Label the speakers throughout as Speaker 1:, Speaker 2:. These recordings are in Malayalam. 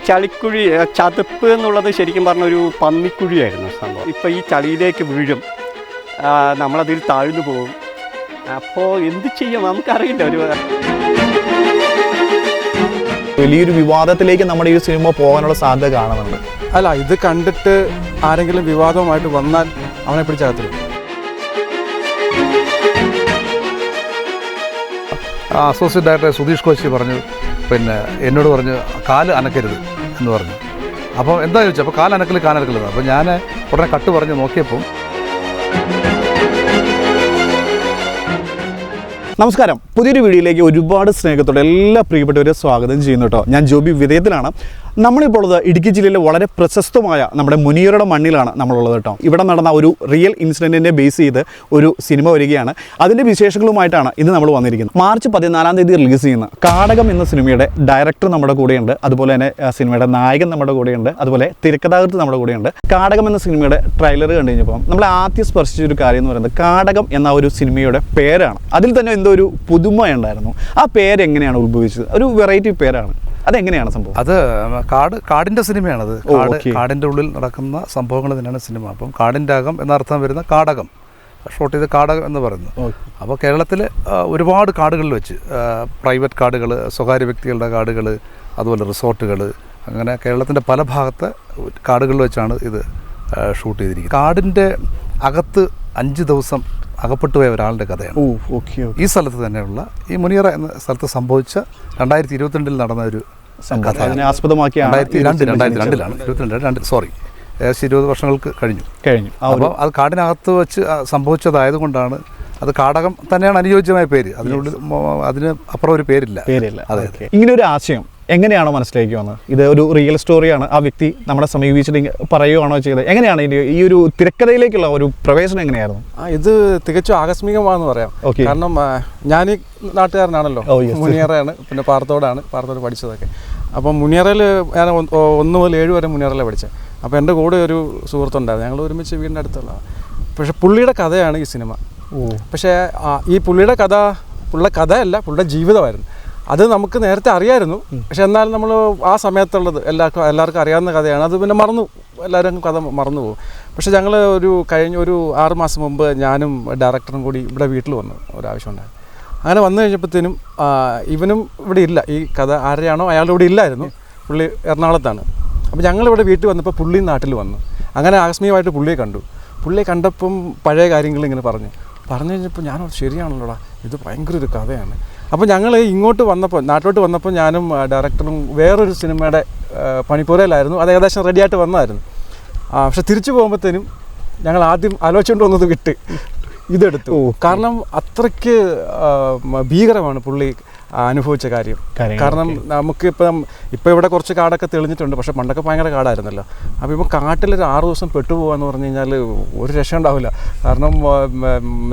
Speaker 1: ചളിക്കുഴി ചതുപ്പ് എന്നുള്ളത് ശരിക്കും പറഞ്ഞൊരു പന്നിക്കുഴിയായിരുന്നു സംഭവം. ഇപ്പോൾ ഈ ചളിയിലേക്ക് വീഴും, നമ്മളതിൽ താഴ്ന്നു പോകും. അപ്പോൾ എന്ത് ചെയ്യും നമുക്കറിയില്ല.
Speaker 2: വലിയൊരു വിവാദത്തിലേക്ക് നമ്മുടെ ഈ സിനിമ പോകാനുള്ള സാധ്യത കാണുന്നുണ്ട്.
Speaker 3: അല്ല, ഇത് കണ്ടിട്ട് ആരെങ്കിലും വിവാദവുമായിട്ട് വന്നാൽ അവനെ പിടിച്ചകത്തിടും.
Speaker 4: അസോസിയേറ്റ് ഡയറക്ടർ സുധീഷ് കോശി പറഞ്ഞു, എന്നോട് പറഞ്ഞു കാല് അനക്കരുത് എന്ന് പറഞ്ഞു. അപ്പോൾ എന്താ ചോദിച്ചു, അപ്പോൾ കാലനക്കൽ. അപ്പോൾ ഞാൻ ഉടനെ കട്ട് പറഞ്ഞ് നോക്കിയപ്പോൾ.
Speaker 2: നമസ്കാരം, പുതിയൊരു വീഡിയോയിലേക്ക് ഒരുപാട് സ്നേഹത്തോടെ എല്ലാ പ്രിയപ്പെട്ടവരെ സ്വാഗതം ചെയ്യുന്നു കേട്ടോ. ഞാൻ ജോബി വിധേയത്തിലാണ്. നമ്മളിപ്പോൾ ഉള്ളത് ഇടുക്കി ജില്ലയിലെ വളരെ പ്രശസ്തമായ നമ്മുടെ മുനിയറയുടെ മണ്ണിലാണ് നമ്മളുള്ളത് കേട്ടോ. ഇവിടെ നടന്ന ഒരു റിയൽ ഇൻസിഡൻറ്റിനെ ബേസ് ചെയ്ത് ഒരു സിനിമ വരികയാണ്. അതിൻ്റെ വിശേഷങ്ങളുമായിട്ടാണ് ഇന്ന് നമ്മൾ വന്നിരിക്കുന്നത്. മാർച്ച് 14 തീയതി റിലീസ് ചെയ്യുന്ന കാടകം എന്ന സിനിമയുടെ ഡയറക്ടർ നമ്മുടെ കൂടെയുണ്ട്. അതുപോലെ തന്നെ സിനിമയുടെ നായകൻ നമ്മുടെ കൂടെയുണ്ട്. അതുപോലെ തിരക്കഥാകൃത്ത് നമ്മുടെ കൂടെയുണ്ട്. കാടകം എന്ന സിനിമയുടെ ട്രെയിലർ കണ്ടു കഴിഞ്ഞപ്പോൾ നമ്മൾ ആദ്യം സ്പർശിച്ചൊരു കാര്യം എന്ന് പറയുന്നത് കാടകം എന്ന ഒരു സിനിമയുടെ പേരാണ്. അതിൽ തന്നെ എന്തോ ഒരു പുതുമ ഉണ്ടായിരുന്നു. ആ പേര് എങ്ങനെയാണ് ഉത്ഭവിച്ചത്? ഒരു വെറൈറ്റി പേരാണ്. അതെങ്ങനെയാണ് സംഭവം?
Speaker 4: അത് കാടിൻ്റെ സിനിമയാണത്. കാടിൻ്റെ ഉള്ളിൽ നടക്കുന്ന സംഭവങ്ങൾ തന്നെയാണ് സിനിമ. അപ്പം കാടിൻ്റെ അകം എന്നർത്ഥം വരുന്ന കാടകം, ഷോർട്ട് ചെയ്ത് കാടകം എന്ന് പറയുന്നു. അപ്പോൾ കേരളത്തിൽ ഒരുപാട് കാടുകളിൽ വെച്ച് പ്രൈവറ്റ് കാടുകൾ, സ്വകാര്യ വ്യക്തികളുടെ കാടുകൾ, അതുപോലെ റിസോർട്ടുകൾ, അങ്ങനെ കേരളത്തിൻ്റെ പല ഭാഗത്തെ കാടുകളിൽ വെച്ചാണ് ഇത് ഷൂട്ട് ചെയ്തിരിക്കുന്നത്. കാടിൻ്റെ അകത്ത് 5 ദിവസം അകപ്പെട്ടു പോയ ഒരാളുടെ കഥയാണ്. ഈ സ്ഥലത്ത് തന്നെയുള്ള ഈ മുനിയറ എന്ന സ്ഥലത്ത് സംഭവിച്ച 2022 നടന്ന ഒരു കഥ.
Speaker 2: ആസ്പദമാക്കി
Speaker 4: 2022 സോറി, ഏകദേശം 20 വർഷങ്ങൾക്ക് കഴിഞ്ഞു. അപ്പോൾ അത് കാടിനകത്ത് വെച്ച് സംഭവിച്ചതായതുകൊണ്ടാണ് അത് കാടകം തന്നെയാണ് അനുയോജ്യമായ പേര്. അതിന് അപ്പുറം ഒരു പേരില്ല.
Speaker 2: അതെ. ഇങ്ങനെ ഒരു ആശയം എങ്ങനെയാണോ മനസ്സിലേക്ക് വന്നത്? ഇത് ഒരു റിയൽ സ്റ്റോറിയാണ്. ആ വ്യക്തി നമ്മളെ സമീപിച്ചിട്ട് പറയുകയാണോ ചെയ്തത്? എങ്ങനെയാണ് ഈ ഒരു തിരക്കഥയിലേക്കുള്ള ഒരു പ്രവേശനം എങ്ങനെയായിരുന്നു?
Speaker 3: ഇത് തികച്ചും ആകസ്മികമാണെന്ന് പറയാം. കാരണം ഞാൻ ഈ നാട്ടുകാരനാണല്ലോ, മുനിയറയാണ്, പിന്നെ പാറത്തോട് പഠിച്ചതൊക്കെ. അപ്പം മുനിയറയിൽ ഞാൻ 1 മുതൽ 7 വരെ മുനിയറയിലാണ് പഠിച്ചത്. അപ്പോൾ എൻ്റെ കൂടെ ഒരു സുഹൃത്തുണ്ടായിരുന്നു. ഞങ്ങൾ ഒരുമിച്ച് വീടിൻ്റെ അടുത്തുള്ള. പക്ഷേ പുള്ളിയുടെ കഥയാണ് ഈ സിനിമ. പക്ഷേ ഈ പുള്ളിയുടെ കഥയല്ല, പുള്ളിയുടെ ജീവിതമായിരുന്നു. അത് നമുക്ക് നേരത്തെ അറിയായിരുന്നു. പക്ഷെ എന്നാലും നമ്മൾ ആ സമയത്തുള്ളത് എല്ലാവർക്കും അറിയാവുന്ന കഥയാണ്. അത് പിന്നെ എല്ലാവരും കഥ മറന്നു പോകും. പക്ഷെ ഞങ്ങൾ കഴിഞ്ഞ ഒരു 6 മാസം മുമ്പ് ഞാനും ഡയറക്ടറും കൂടി ഇവിടെ വീട്ടിൽ വന്നു, ഒരാവശ്യമുണ്ടായിരുന്നു. അങ്ങനെ വന്നു കഴിഞ്ഞപ്പോഴത്തേനും ഇവനും ഇവിടെ ഇല്ല. ഈ കഥ ആരെയാണോ അയാളുടെ ഇവിടെ ഇല്ലായിരുന്നു. പുള്ളി എറണാകുളത്താണ്. അപ്പോൾ ഞങ്ങളിവിടെ വീട്ടിൽ വന്നപ്പോൾ പുള്ളി നാട്ടിൽ വന്നു. അങ്ങനെ ആകസ്മികമായിട്ട് പുള്ളിയെ കണ്ടപ്പം പഴയ കാര്യങ്ങൾ ഇങ്ങനെ പറഞ്ഞു കഴിഞ്ഞപ്പോൾ ഞാൻ ശരിയാണല്ലോടാ, ഇത് ഭയങ്കര ഒരു കഥയാണ്. അപ്പോൾ ഞങ്ങൾ നാട്ടിലോട്ട് വന്നപ്പോൾ ഞാനും ഡയറക്ടറും വേറൊരു സിനിമയുടെ പണിപ്പുരയിലായിരുന്നു. അത് ഏകദേശം റെഡിയായിട്ട് വന്നതായിരുന്നു. പക്ഷെ തിരിച്ചു പോകുമ്പോഴത്തേനും ഞങ്ങൾ ആദ്യം ആലോചിച്ചുകൊണ്ട് വന്നത് ഇതെടുത്തു. കാരണം അത്രയ്ക്ക് ഭീകരമാണ് പുള്ളി അനുഭവിച്ച കാര്യം. കാരണം നമുക്കിപ്പം ഇവിടെ കുറച്ച് കാടൊക്കെ തെളിഞ്ഞിട്ടുണ്ട്. പക്ഷെ പണ്ടൊക്കെ ഭയങ്കര കാടായിരുന്നല്ലോ. അപ്പോൾ ഇപ്പോൾ കാട്ടിലൊരു 6 ദിവസം പെട്ടുപോകാന്ന് പറഞ്ഞു കഴിഞ്ഞാൽ ഒരു രക്ഷ ഉണ്ടാവില്ല. കാരണം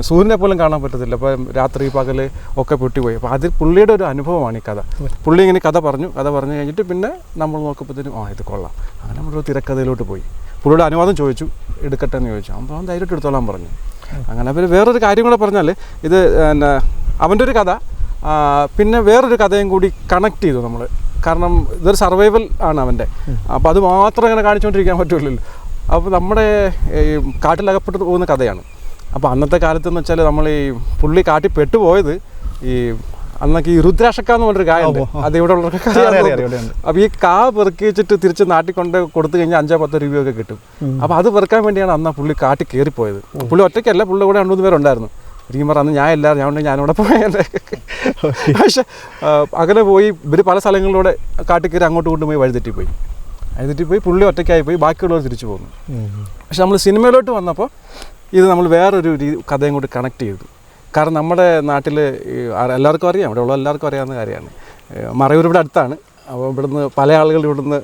Speaker 3: സൂര്യനെ പോലും കാണാൻ പറ്റത്തില്ല. അപ്പോൾ രാത്രി പകൽ ഒക്കെ പെട്ടുപോയി. അപ്പോൾ അതിൽ പുള്ളിയുടെ ഒരു അനുഭവമാണ് ഈ കഥ. പുള്ളി ഇങ്ങനെ കഥ പറഞ്ഞു കഴിഞ്ഞിട്ട് പിന്നെ നമ്മൾ നോക്കുമ്പോഴത്തേനും ഇത് കൊള്ളാം. അങ്ങനെ നമ്മളൊരു തിരക്കഥയിലോട്ട് പോയി. പുള്ളിയുടെ അനുവാദം ചോദിച്ചു, എടുക്കട്ടെ എന്ന് ചോദിച്ചു. അപ്പോൾ അവൻ ധൈര്യമായിട്ട് എടുത്തോളാൻ പറഞ്ഞു. അങ്ങനെ പിന്നെ വേറൊരു കാര്യം കൂടെ പറഞ്ഞാൽ ഇത് അവൻ്റെ ഒരു കഥ, പിന്നെ വേറൊരു കഥയും കൂടി കണക്ട് ചെയ്തു നമ്മൾ. കാരണം ഇതൊരു സർവൈവൽ ആണ് അവൻ്റെ. അപ്പോൾ അത് മാത്രം ഇങ്ങനെ കാണിച്ചുകൊണ്ടിരിക്കാൻ പറ്റില്ലല്ലോ. അപ്പോൾ നമ്മുടെ ഈ കാട്ടിലകപ്പെട്ട് പോകുന്ന കഥയാണ്. അപ്പോൾ അന്നത്തെ കാലത്തെന്ന് വെച്ചാൽ നമ്മൾ ഈ പുള്ളി കാട്ടിൽ പെട്ടുപോയത് അന്നൊക്കെ ഈ രുദ്രാക്ഷക്ക എന്ന് പറഞ്ഞൊരു കായുണ്ട്. അത് ഇവിടെ ഉള്ളവർക്ക് അറിയാം. അപ്പോൾ ഈ പെറുക്കി വെച്ചിട്ട് തിരിച്ച് നാട്ടിൽ കൊണ്ട് കൊടുത്തു കഴിഞ്ഞാൽ 5-10 രൂപയൊക്കെ കിട്ടും. അപ്പോൾ അത് പെറുക്കാൻ വേണ്ടിയാണ് അന്ന് പുള്ളി കാട്ടിൽ കയറിപ്പോയത്. പുള്ളി ഒറ്റയ്ക്കല്ല, പുള്ളിയുടെ കൂടെ 2-3 പേരുണ്ടായിരുന്നു. ശരിക്കും പറഞ്ഞാൽ അന്ന് ഞാനിവിടെ പോയത്. പക്ഷെ അങ്ങനെ പോയി ഇവർ പല സ്ഥലങ്ങളിലൂടെ കാട്ടിൽ കയറി അങ്ങോട്ട് കൊണ്ടുപോയി വഴിതെറ്റിപ്പോയി പുള്ളി ഒറ്റയ്ക്കായിപ്പോയി, ബാക്കിയുള്ളവർ തിരിച്ചു പോകുന്നു. പക്ഷെ നമ്മൾ സിനിമയിലോട്ട് വന്നപ്പോൾ ഇത് നമ്മൾ വേറൊരു കഥയും കൂടി കണക്ട് ചെയ്തു. കാരണം നമ്മുടെ നാട്ടിൽ എല്ലാവർക്കും അറിയാം, ഇവിടെ ഉള്ള എല്ലാവർക്കും അറിയാവുന്ന കാര്യമാണ്. മറയൂർ ഇവിടെ അടുത്താണ്. അപ്പോൾ ഇവിടുന്ന് പല ആളുകൾ ഇവിടുന്ന്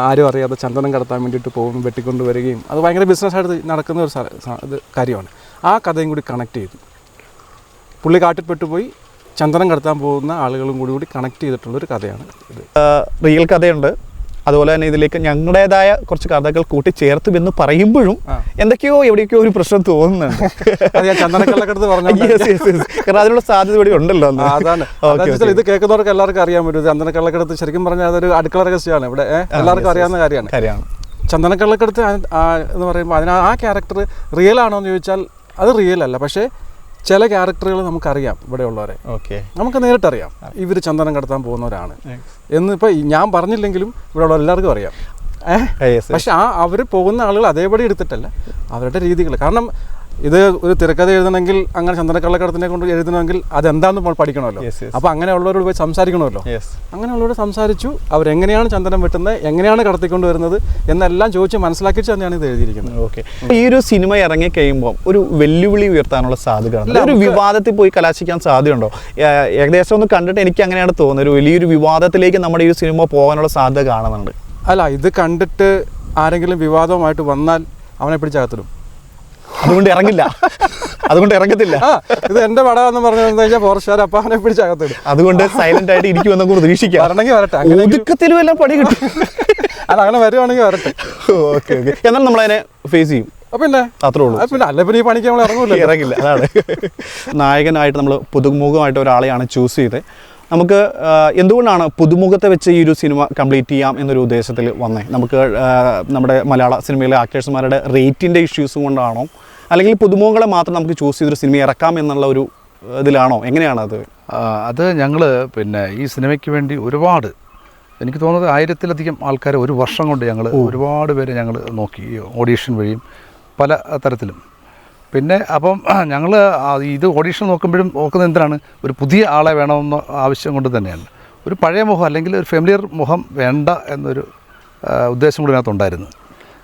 Speaker 3: ആരും അറിയാതെ ചന്ദനം കടത്താൻ വേണ്ടിയിട്ട് പോകും, വെട്ടിക്കൊണ്ട് വരികയും അത് ഭയങ്കര ബിസിനസ്സായിട്ട് നടക്കുന്ന ഒരു കാര്യമാണ്. ആ കഥയും കൂടി കണക്ട് ചെയ്തു. പുള്ളി കാട്ടിൽപ്പെട്ടു പോയി ചന്ദനം കടത്താൻ പോകുന്ന ആളുകളും കൂടി കണക്ട് ചെയ്തിട്ടുള്ളൊരു കഥയാണ് ഇത്.
Speaker 2: റിയൽ കഥയുണ്ട്, അതുപോലെ തന്നെ ഇതിലേക്ക് ഞങ്ങളുടേതായ കുറച്ച് കഥകൾ കൂട്ടിച്ചേർത്തും എന്ന് പറയുമ്പോഴും എന്തൊക്കെയോ എവിടെയൊക്കെയോ ഒരു പ്രശ്നം തോന്നുന്നുണ്ട്. കാരണം അതിനുള്ള സാധ്യത ഇവിടെ ഉണ്ടല്ലോ.
Speaker 3: അതാണ് ഇത് കേൾക്കുന്നവർക്ക് എല്ലാവർക്കും അറിയാൻ പറ്റും. ചന്ദനക്കള്ളക്കടത്ത് ശരിക്കും പറഞ്ഞാൽ അതൊരു അടുക്കള രഹസ്യമാണ്. ഇവിടെ എല്ലാവർക്കും അറിയാവുന്ന കാര്യമാണ്. ചന്ദനക്കള്ളക്കടത്ത് എന്ന് പറയുമ്പോൾ ആ ക്യാരക്ടർ റിയൽ ആണോ എന്ന് ചോദിച്ചാൽ അത് റിയൽ അല്ല. പക്ഷേ ചില ക്യാരക്ടറുകൾ നമുക്കറിയാം, ഇവിടെയുള്ളവരെ നമുക്ക് നേരിട്ടറിയാം ഇവർ ചന്ദനം കടത്താൻ പോകുന്നവരാണ് എന്നിപ്പോൾ ഞാൻ പറഞ്ഞില്ലെങ്കിലും ഇവിടെയുള്ള എല്ലാവർക്കും അറിയാം. പക്ഷെ അവർ പോകുന്ന ആളുകൾ അതേപടി എടുത്തിട്ടല്ല, അവരുടെ രീതികൾ. കാരണം ഇത് ഒരു തിരക്കഥ എഴുതണമെങ്കിൽ അങ്ങനെ ചന്ദനക്കള്ളക്കടത്തിനെ കൊണ്ട് എഴുതണമെങ്കിൽ അതെന്താണെന്ന് നമ്മൾ പഠിക്കണമല്ലോ. അപ്പോൾ അങ്ങനെയുള്ളവരോട് പോയി സംസാരിക്കണമല്ലോ. അങ്ങനെയുള്ളവരോട് സംസാരിച്ചു, അവരെങ്ങനെയാണ് ചന്ദനം വെട്ടുന്നത്, എങ്ങനെയാണ് കടത്തിക്കൊണ്ട് വരുന്നത് എന്നെല്ലാം ചോദിച്ച് മനസ്സിലാക്കിച്ച് തന്നെയാണ് ഇത് എഴുതിയിരിക്കുന്നത്.
Speaker 2: ഓക്കെ, ഈ ഒരു സിനിമ ഇറങ്ങി കഴിയുമ്പോൾ ഒരു വെല്ലുവിളി ഉയർത്താനുള്ള സാധ്യത, ഒരു വിവാദത്തിൽ പോയി കലാശിക്കാൻ സാധ്യതയുണ്ടോ? ഏകദേശം ഒന്ന് കണ്ടിട്ട് എനിക്ക് അങ്ങനെയാണ് തോന്നുന്നത്, ഒരു വലിയൊരു വിവാദത്തിലേക്ക് നമ്മുടെ ഈ സിനിമ പോകാനുള്ള സാധ്യത കാണുന്നുണ്ട്.
Speaker 3: അല്ല, ഇത് കണ്ടിട്ട് ആരെങ്കിലും വിവാദമായിട്ട് വന്നാൽ അവനെ പിടിച്ചകത്തിടും.
Speaker 2: അതുകൊണ്ട് ഇറങ്ങില്ല, അതുകൊണ്ട് ഇറങ്ങത്തില്ല.
Speaker 3: ഇത് എന്റെ പടമെന്ന് പറഞ്ഞു ഫോറസ്റ്റുകാർ അപ്പൊ അവനെ പിടിച്ചകത്തിടും.
Speaker 2: അതുകൊണ്ട് സൈലന്റ് ആയിട്ട് ഇരിക്കുമെന്ന് പ്രതീക്ഷിക്കാം.
Speaker 3: വരണമെങ്കിൽ വരട്ടെ,
Speaker 2: ഒതുക്കത്തിലും എല്ലാം പണി കിട്ടും.
Speaker 3: അത് അങ്ങനെ വരുവാണെങ്കിൽ വരട്ടെ.
Speaker 2: ഓക്കെ ഓക്കെ, എന്നാൽ നമ്മളതിനെ ഫേസ് ചെയ്യും.
Speaker 3: പിന്നെ
Speaker 2: അത്രേ ഉള്ളൂ.
Speaker 3: പിന്നെ അല്ല, പിന്നെ ഈ പണിക്ക് നമ്മൾ
Speaker 2: ഇറങ്ങില്ല. അതാണ് നായകനായിട്ട് നമ്മൾ പുതുമുഖമായിട്ട് ഒരാളെയാണ് ചൂസ് ചെയ്തത്. നമുക്ക് എന്തുകൊണ്ടാണ് പുതുമുഖത്തെ വെച്ച് ഈ ഒരു സിനിമ കംപ്ലീറ്റ് ചെയ്യാം എന്നൊരു ഉദ്ദേശത്തിൽ വന്നേ? നമുക്ക് നമ്മുടെ മലയാള സിനിമയിലെ ആക്ടേഴ്സുമാരുടെ റേറ്റിൻ്റെ ഇഷ്യൂസ് കൊണ്ടാണോ, അല്ലെങ്കിൽ പുതുമുഖങ്ങളെ മാത്രം നമുക്ക് ചൂസ് ചെയ്തൊരു സിനിമ ഇറക്കാം എന്നുള്ള ഒരു ഇതിലാണോ, എങ്ങനെയാണത്?
Speaker 4: അത് ഞങ്ങൾ പിന്നെ ഈ സിനിമയ്ക്ക് വേണ്ടി ഒരുപാട്, എനിക്ക് തോന്നുന്നത് 1000-ലധികം ആൾക്കാരെ ഒരു വർഷം കൊണ്ട് ഞങ്ങൾ ഒരുപാട് പേരെ ഞങ്ങൾ നോക്കി, ഓഡീഷൻ വഴിയും പല തരത്തിലും. പിന്നെ അപ്പം ഞങ്ങൾ ഇത് ഓഡീഷൻ നോക്കുമ്പോഴും നോക്കുന്നത് എന്തിനാണ്, ഒരു പുതിയ ആളെ വേണമെന്ന ആവശ്യം കൊണ്ട് തന്നെയാണ്. ഒരു പഴയ മുഖം അല്ലെങ്കിൽ ഒരു ഫെമിലിയർ മുഖം വേണ്ട എന്നൊരു ഉദ്ദേശം കൂടി ഇതിനകത്തുണ്ടായിരുന്നു.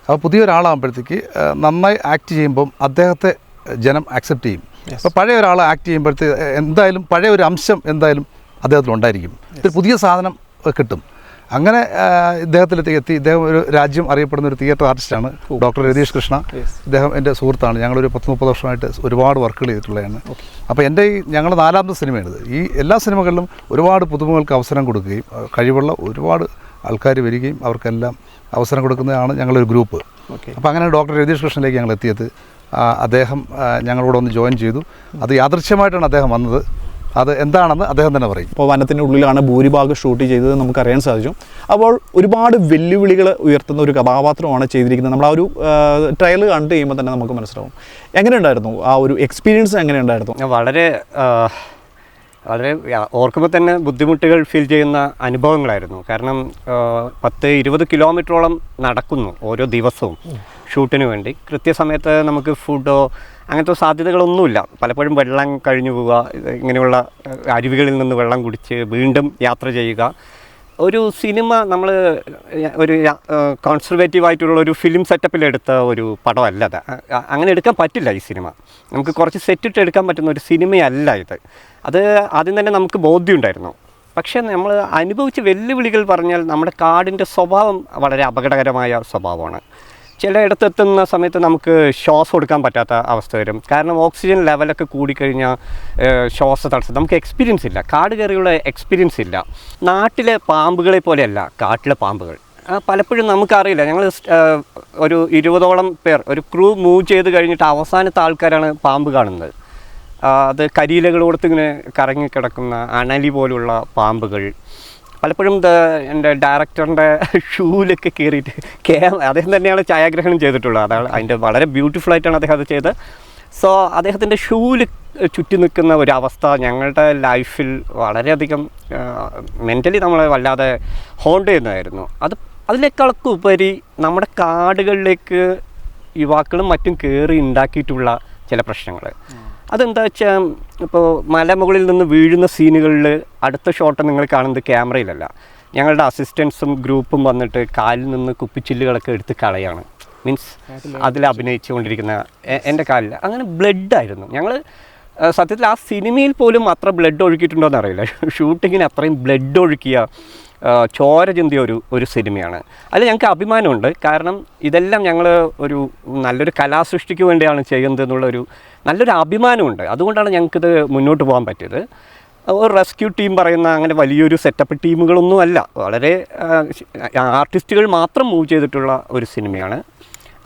Speaker 4: അപ്പോൾ പുതിയൊരാളാകുമ്പോഴത്തേക്ക് നന്നായി ആക്ട് ചെയ്യുമ്പം അദ്ദേഹത്തെ ജനം ആക്സെപ്റ്റ് ചെയ്യും. അപ്പോൾ പഴയ ഒരാൾ ആക്ട് ചെയ്യുമ്പോഴത്തേക്ക് എന്തായാലും പഴയ ഒരു അംശം എന്തായാലും അദ്ദേഹത്തിലുണ്ടായിരിക്കും, ഒരു പുതിയ സാധനം കിട്ടും. അങ്ങനെ ഇദ്ദേഹത്തിലെത്തി ഇദ്ദേഹം ഒരു രാജ്യം അറിയപ്പെടുന്ന ഒരു തിയേറ്റർ ആർട്ടിസ്റ്റാണ് ഡോക്ടർ രതീഷ് കൃഷ്ണ. ഇദ്ദേഹം എൻ്റെ സുഹൃത്താണ്. ഞങ്ങളൊരു 10-30 വർഷമായിട്ട് ഒരുപാട് വർക്കുകൾ ചെയ്തിട്ടുള്ളതാണ്. അപ്പോൾ എൻ്റെ ഞങ്ങളുടെ 4ാമത്തെ സിനിമയാണിത്. ഈ എല്ലാ സിനിമകളിലും ഒരുപാട് പുതുമുഖങ്ങൾക്ക് അവസരം കൊടുക്കുകയും കഴിവുള്ള ഒരുപാട് ആൾക്കാർ വരികയും അവർക്കെല്ലാം അവസരം കൊടുക്കുന്നതാണ് ഞങ്ങളൊരു ഗ്രൂപ്പ്. അപ്പോൾ അങ്ങനെ ഡോക്ടർ രതീഷ് കൃഷ്ണനിലേക്ക് ഞങ്ങൾ എത്തിയത്. അദ്ദേഹം ഞങ്ങളോട് ഒന്ന് ജോയിൻ ചെയ്തു. അത് യാദൃശ്യമായിട്ടാണ് അദ്ദേഹം വന്നത്. അത് എന്താണെന്ന് അദ്ദേഹം തന്നെ പറയും.
Speaker 2: അപ്പോൾ വനത്തിൻ്റെ ഉള്ളിലാണ് ഭൂരിഭാഗം ഷൂട്ട് ചെയ്തത് നമുക്കറിയാൻ സാധിച്ചു. അപ്പോൾ ഒരുപാട് വെല്ലുവിളികൾ ഉയർത്തുന്ന ഒരു കഥാപാത്രമാണ് ചെയ്തിരിക്കുന്നത്. നമ്മൾ ആ ഒരു ട്രയൽ കണ്ടു കഴിയുമ്പോൾ തന്നെ നമുക്ക് മനസ്സിലാവും. എങ്ങനെയുണ്ടായിരുന്നു ആ ഒരു എക്സ്പീരിയൻസ്? എങ്ങനെയുണ്ടായിരുന്നു?
Speaker 1: വളരെ ഓർക്കുമ്പോൾ തന്നെ ബുദ്ധിമുട്ടുകൾ ഫീൽ ചെയ്യുന്ന അനുഭവങ്ങളായിരുന്നു. കാരണം 10-20 കിലോമീറ്ററോളം നടക്കുന്നു ഓരോ ദിവസവും ഷൂട്ടിന് വേണ്ടി. കൃത്യസമയത്ത് നമുക്ക് ഫുഡോ അങ്ങനത്തെ സാധ്യതകളൊന്നുമില്ല. പലപ്പോഴും വെള്ളം കഴിഞ്ഞു പോവുക, ഇങ്ങനെയുള്ള അരുവികളിൽ നിന്ന് വെള്ളം കുടിച്ച് വീണ്ടും യാത്ര ചെയ്യുക. ഒരു സിനിമ നമ്മൾ ഒരു കോൺസർവേറ്റീവായിട്ടുള്ള ഒരു ഫിലിം സെറ്റപ്പിലെടുത്ത ഒരു പടമല്ല അത്. അങ്ങനെ എടുക്കാൻ പറ്റില്ല ഈ സിനിമ. നമുക്ക് കുറച്ച് സെറ്റിട്ട് എടുക്കാൻ പറ്റുന്ന ഒരു സിനിമയല്ല ഇത്. അത് ആദ്യം തന്നെ നമുക്ക് ബോധ്യമുണ്ടായിരുന്നു. പക്ഷേ നമ്മൾ അനുഭവിച്ച വെല്ലുവിളികൾ പറഞ്ഞാൽ നമ്മുടെ കാടിൻ്റെ സ്വഭാവം വളരെ അപകടകരമായ സ്വഭാവമാണ്. ചിലയിടത്തെത്തുന്ന സമയത്ത് നമുക്ക് ശ്വാസം കൊടുക്കാൻ പറ്റാത്ത അവസ്ഥ വരും. കാരണം ഓക്സിജൻ ലെവലൊക്കെ കൂടിക്കഴിഞ്ഞാൽ ശ്വാസതടസ്സം, നമുക്ക് എക്സ്പീരിയൻസ് ഇല്ല, കാട് കയറിയുള്ള എക്സ്പീരിയൻസ് ഇല്ല. നാട്ടിലെ പാമ്പുകളെ പോലെയല്ല കാട്ടിലെ പാമ്പുകൾ. പലപ്പോഴും നമുക്കറിയില്ല. ഞങ്ങൾ ഒരു 20ഓളം പേർ ഒരു ക്രൂ മൂവ് ചെയ്ത് കഴിഞ്ഞിട്ട് അവസാനത്തെ ആൾക്കാരാണ് പാമ്പ് കാണുന്നത്. അത് കരിയിലകളോടത്ത് ഇങ്ങനെ കറങ്ങിക്കിടക്കുന്ന അണലി പോലുള്ള പാമ്പുകൾ. പലപ്പോഴും എൻ്റെ ഡയറക്ടറിൻ്റെ ഷൂവിലൊക്കെ കയറിയിട്ട് അദ്ദേഹം തന്നെയാണ് ഛായാഗ്രഹണം ചെയ്തിട്ടുള്ളത്. അതാണ് അതിൻ്റെ വളരെ ബ്യൂട്ടിഫുള്ളായിട്ടാണ് അദ്ദേഹം അത് ചെയ്തത്. സോ അദ്ദേഹത്തിൻ്റെ ഷൂവിൽ ചുറ്റി നിൽക്കുന്ന ഒരവസ്ഥ ഞങ്ങളുടെ ലൈഫിൽ വളരെയധികം മെൻ്റലി നമ്മളെ വല്ലാതെ ഹോണ്ട് ചെയ്യുന്നതായിരുന്നു. അതിനേക്കാളൊക്കെ ഉപരി നമ്മുടെ കാടുകളിലേക്ക് യുവാക്കളും മറ്റും കയറി ഉണ്ടാക്കിയിട്ടുള്ള ചില പ്രശ്നങ്ങൾ. അതെന്താ വെച്ചാൽ, ഇപ്പോൾ മലമുകളിൽ നിന്ന് വീഴുന്ന സീനുകളിൽ അടുത്ത ഷോട്ട് നിങ്ങൾ കാണുന്നത് ക്യാമറയിലല്ല. ഞങ്ങളുടെ അസിസ്റ്റൻസും ഗ്രൂപ്പും വന്നിട്ട് കാലിൽ നിന്ന് കുപ്പിച്ചില്ലുകളൊക്കെ എടുത്ത് കളയാണ്. മീൻസ് അതിൽ അഭിനയിച്ചുകൊണ്ടിരിക്കുന്ന എൻ്റെ കാലിൽ അങ്ങനെ ബ്ലഡായിരുന്നു. ഞങ്ങൾ സത്യത്തിൽ ആ സിനിമയിൽ പോലും അത്ര ബ്ലഡ് ഒഴുക്കിയിട്ടുണ്ടോ എന്നറിയില്ല. ഷൂട്ടിങ്ങിന് അത്രയും ബ്ലഡ് ഒഴുക്കിയ ചോര ചിന്തിയ ഒരു സിനിമയാണ്. അതിൽ ഞങ്ങൾക്ക് അഭിമാനമുണ്ട്. കാരണം ഇതെല്ലാം ഞങ്ങൾ ഒരു നല്ലൊരു കലാസൃഷ്ടിക്ക് വേണ്ടിയാണ് ചെയ്യുന്നത് എന്നുള്ളൊരു നല്ലൊരു അഭിമാനമുണ്ട്. അതുകൊണ്ടാണ് ഞങ്ങൾക്കിത് മുന്നോട്ട് പോകാൻ പറ്റിയത്. ഒരു റെസ്ക്യൂ ടീം പറയുന്ന അങ്ങനെ വലിയൊരു സെറ്റപ്പ് ടീമുകളൊന്നുമല്ല, വളരെ ആർട്ടിസ്റ്റുകൾ മാത്രം മൂവ് ചെയ്തിട്ടുള്ള ഒരു സിനിമയാണ്.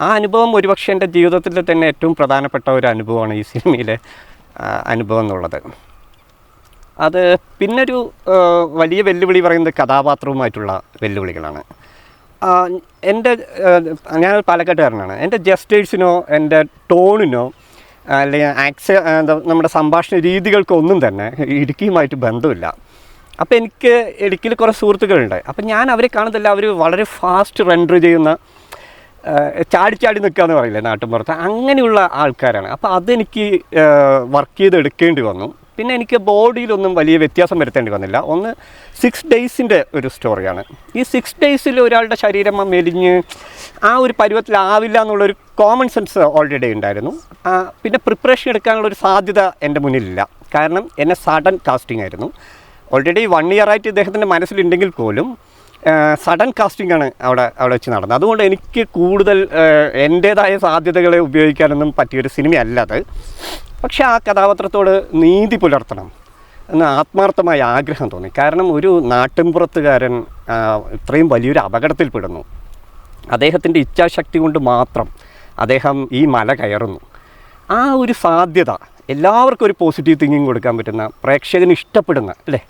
Speaker 1: ആ അനുഭവം ഒരുപക്ഷെ എൻ്റെ ജീവിതത്തിൽ തന്നെ ഏറ്റവും പ്രധാനപ്പെട്ട ഒരു അനുഭവമാണ് ഈ സിനിമയിലെ അനുഭവം എന്നുള്ളത്. അത് പിന്നൊരു വലിയ വെല്ലുവിളി പറയുന്നത് കഥാപാത്രവുമായിട്ടുള്ള വെല്ലുവിളികളാണ്. ഞാൻ പാലക്കാട്ടുകാരനാണ്. എൻ്റെ ജസ്റ്റേഴ്സിനോ എൻ്റെ ടോണിനോ അല്ലെങ്കിൽ നമ്മുടെ സംഭാഷണ രീതികൾക്കൊന്നും തന്നെ ഇടുക്കിയുമായിട്ട് ബന്ധമില്ല. അപ്പോൾ എനിക്ക് ഇടുക്കിയിൽ കുറേ സുഹൃത്തുക്കളുണ്ട്. അപ്പം ഞാൻ അവരെ കാണുന്നില്ല, അവർ വളരെ ഫാസ്റ്റ് റെൻഡർ ചെയ്യുന്ന ചാടി നിൽക്കുക എന്ന് പറയില്ലേ നാട്ടിൻപുറത്ത്, അങ്ങനെയുള്ള ആൾക്കാരാണ്. അപ്പോൾ അതെനിക്ക് വർക്ക് ചെയ്തെടുക്കേണ്ടി വന്നു. പിന്നെ എനിക്ക് ബോഡിയിലൊന്നും വലിയ വ്യത്യാസം വരുത്തേണ്ടി വന്നില്ല. ഒന്ന് 6 ഡേയ്സിൻ്റെ ഒരു സ്റ്റോറിയാണ്. ഈ 6 ഡേയ്സിൽ ഒരാളുടെ ശരീരം മെലിഞ്ഞ് ആ ഒരു പരുവത്തിലാവില്ല എന്നുള്ളൊരു കോമൺ സെൻസ് ഓൾറെഡി ഉണ്ടായിരുന്നു. പിന്നെ പ്രിപ്പറേഷൻ എടുക്കാനുള്ളൊരു സാധ്യത എൻ്റെ മുന്നിലില്ല. കാരണം എന്നെ സഡൻ കാസ്റ്റിംഗ് ആയിരുന്നു. ഓൾറെഡി 1 ഇയറായിട്ട് ഇദ്ദേഹത്തിൻ്റെ മനസ്സിലുണ്ടെങ്കിൽ പോലും സഡൻ കാസ്റ്റിംഗ് ആണ് അവിടെ വെച്ച് നടന്നത്. അതുകൊണ്ട് എനിക്ക് കൂടുതൽ എൻ്റേതായ സാധ്യതകളെ ഉപയോഗിക്കാനൊന്നും പറ്റിയൊരു സിനിമയല്ല അത്. പക്ഷേ ആ കഥാപാത്രത്തോട് നീതി പുലർത്തണം എന്ന് ആത്മാർത്ഥമായ ആഗ്രഹം തോന്നി. കാരണം ഒരു നാട്ടിൻപുറത്തുകാരൻ ഇത്രയും വലിയൊരു അപകടത്തിൽപ്പെടുന്നു. അദ്ദേഹത്തിൻ്റെ ഇച്ഛാശക്തി കൊണ്ട് മാത്രം അദ്ദേഹം ഈ മല കയറുന്നു. ആ ഒരു സാധ്യത എല്ലാവർക്കും ഒരു പോസിറ്റീവ് തിങ്കിങ് കൊടുക്കാൻ പറ്റുന്ന, പ്രേക്ഷകന് ഇഷ്ടപ്പെടുന്ന അല്ലേ,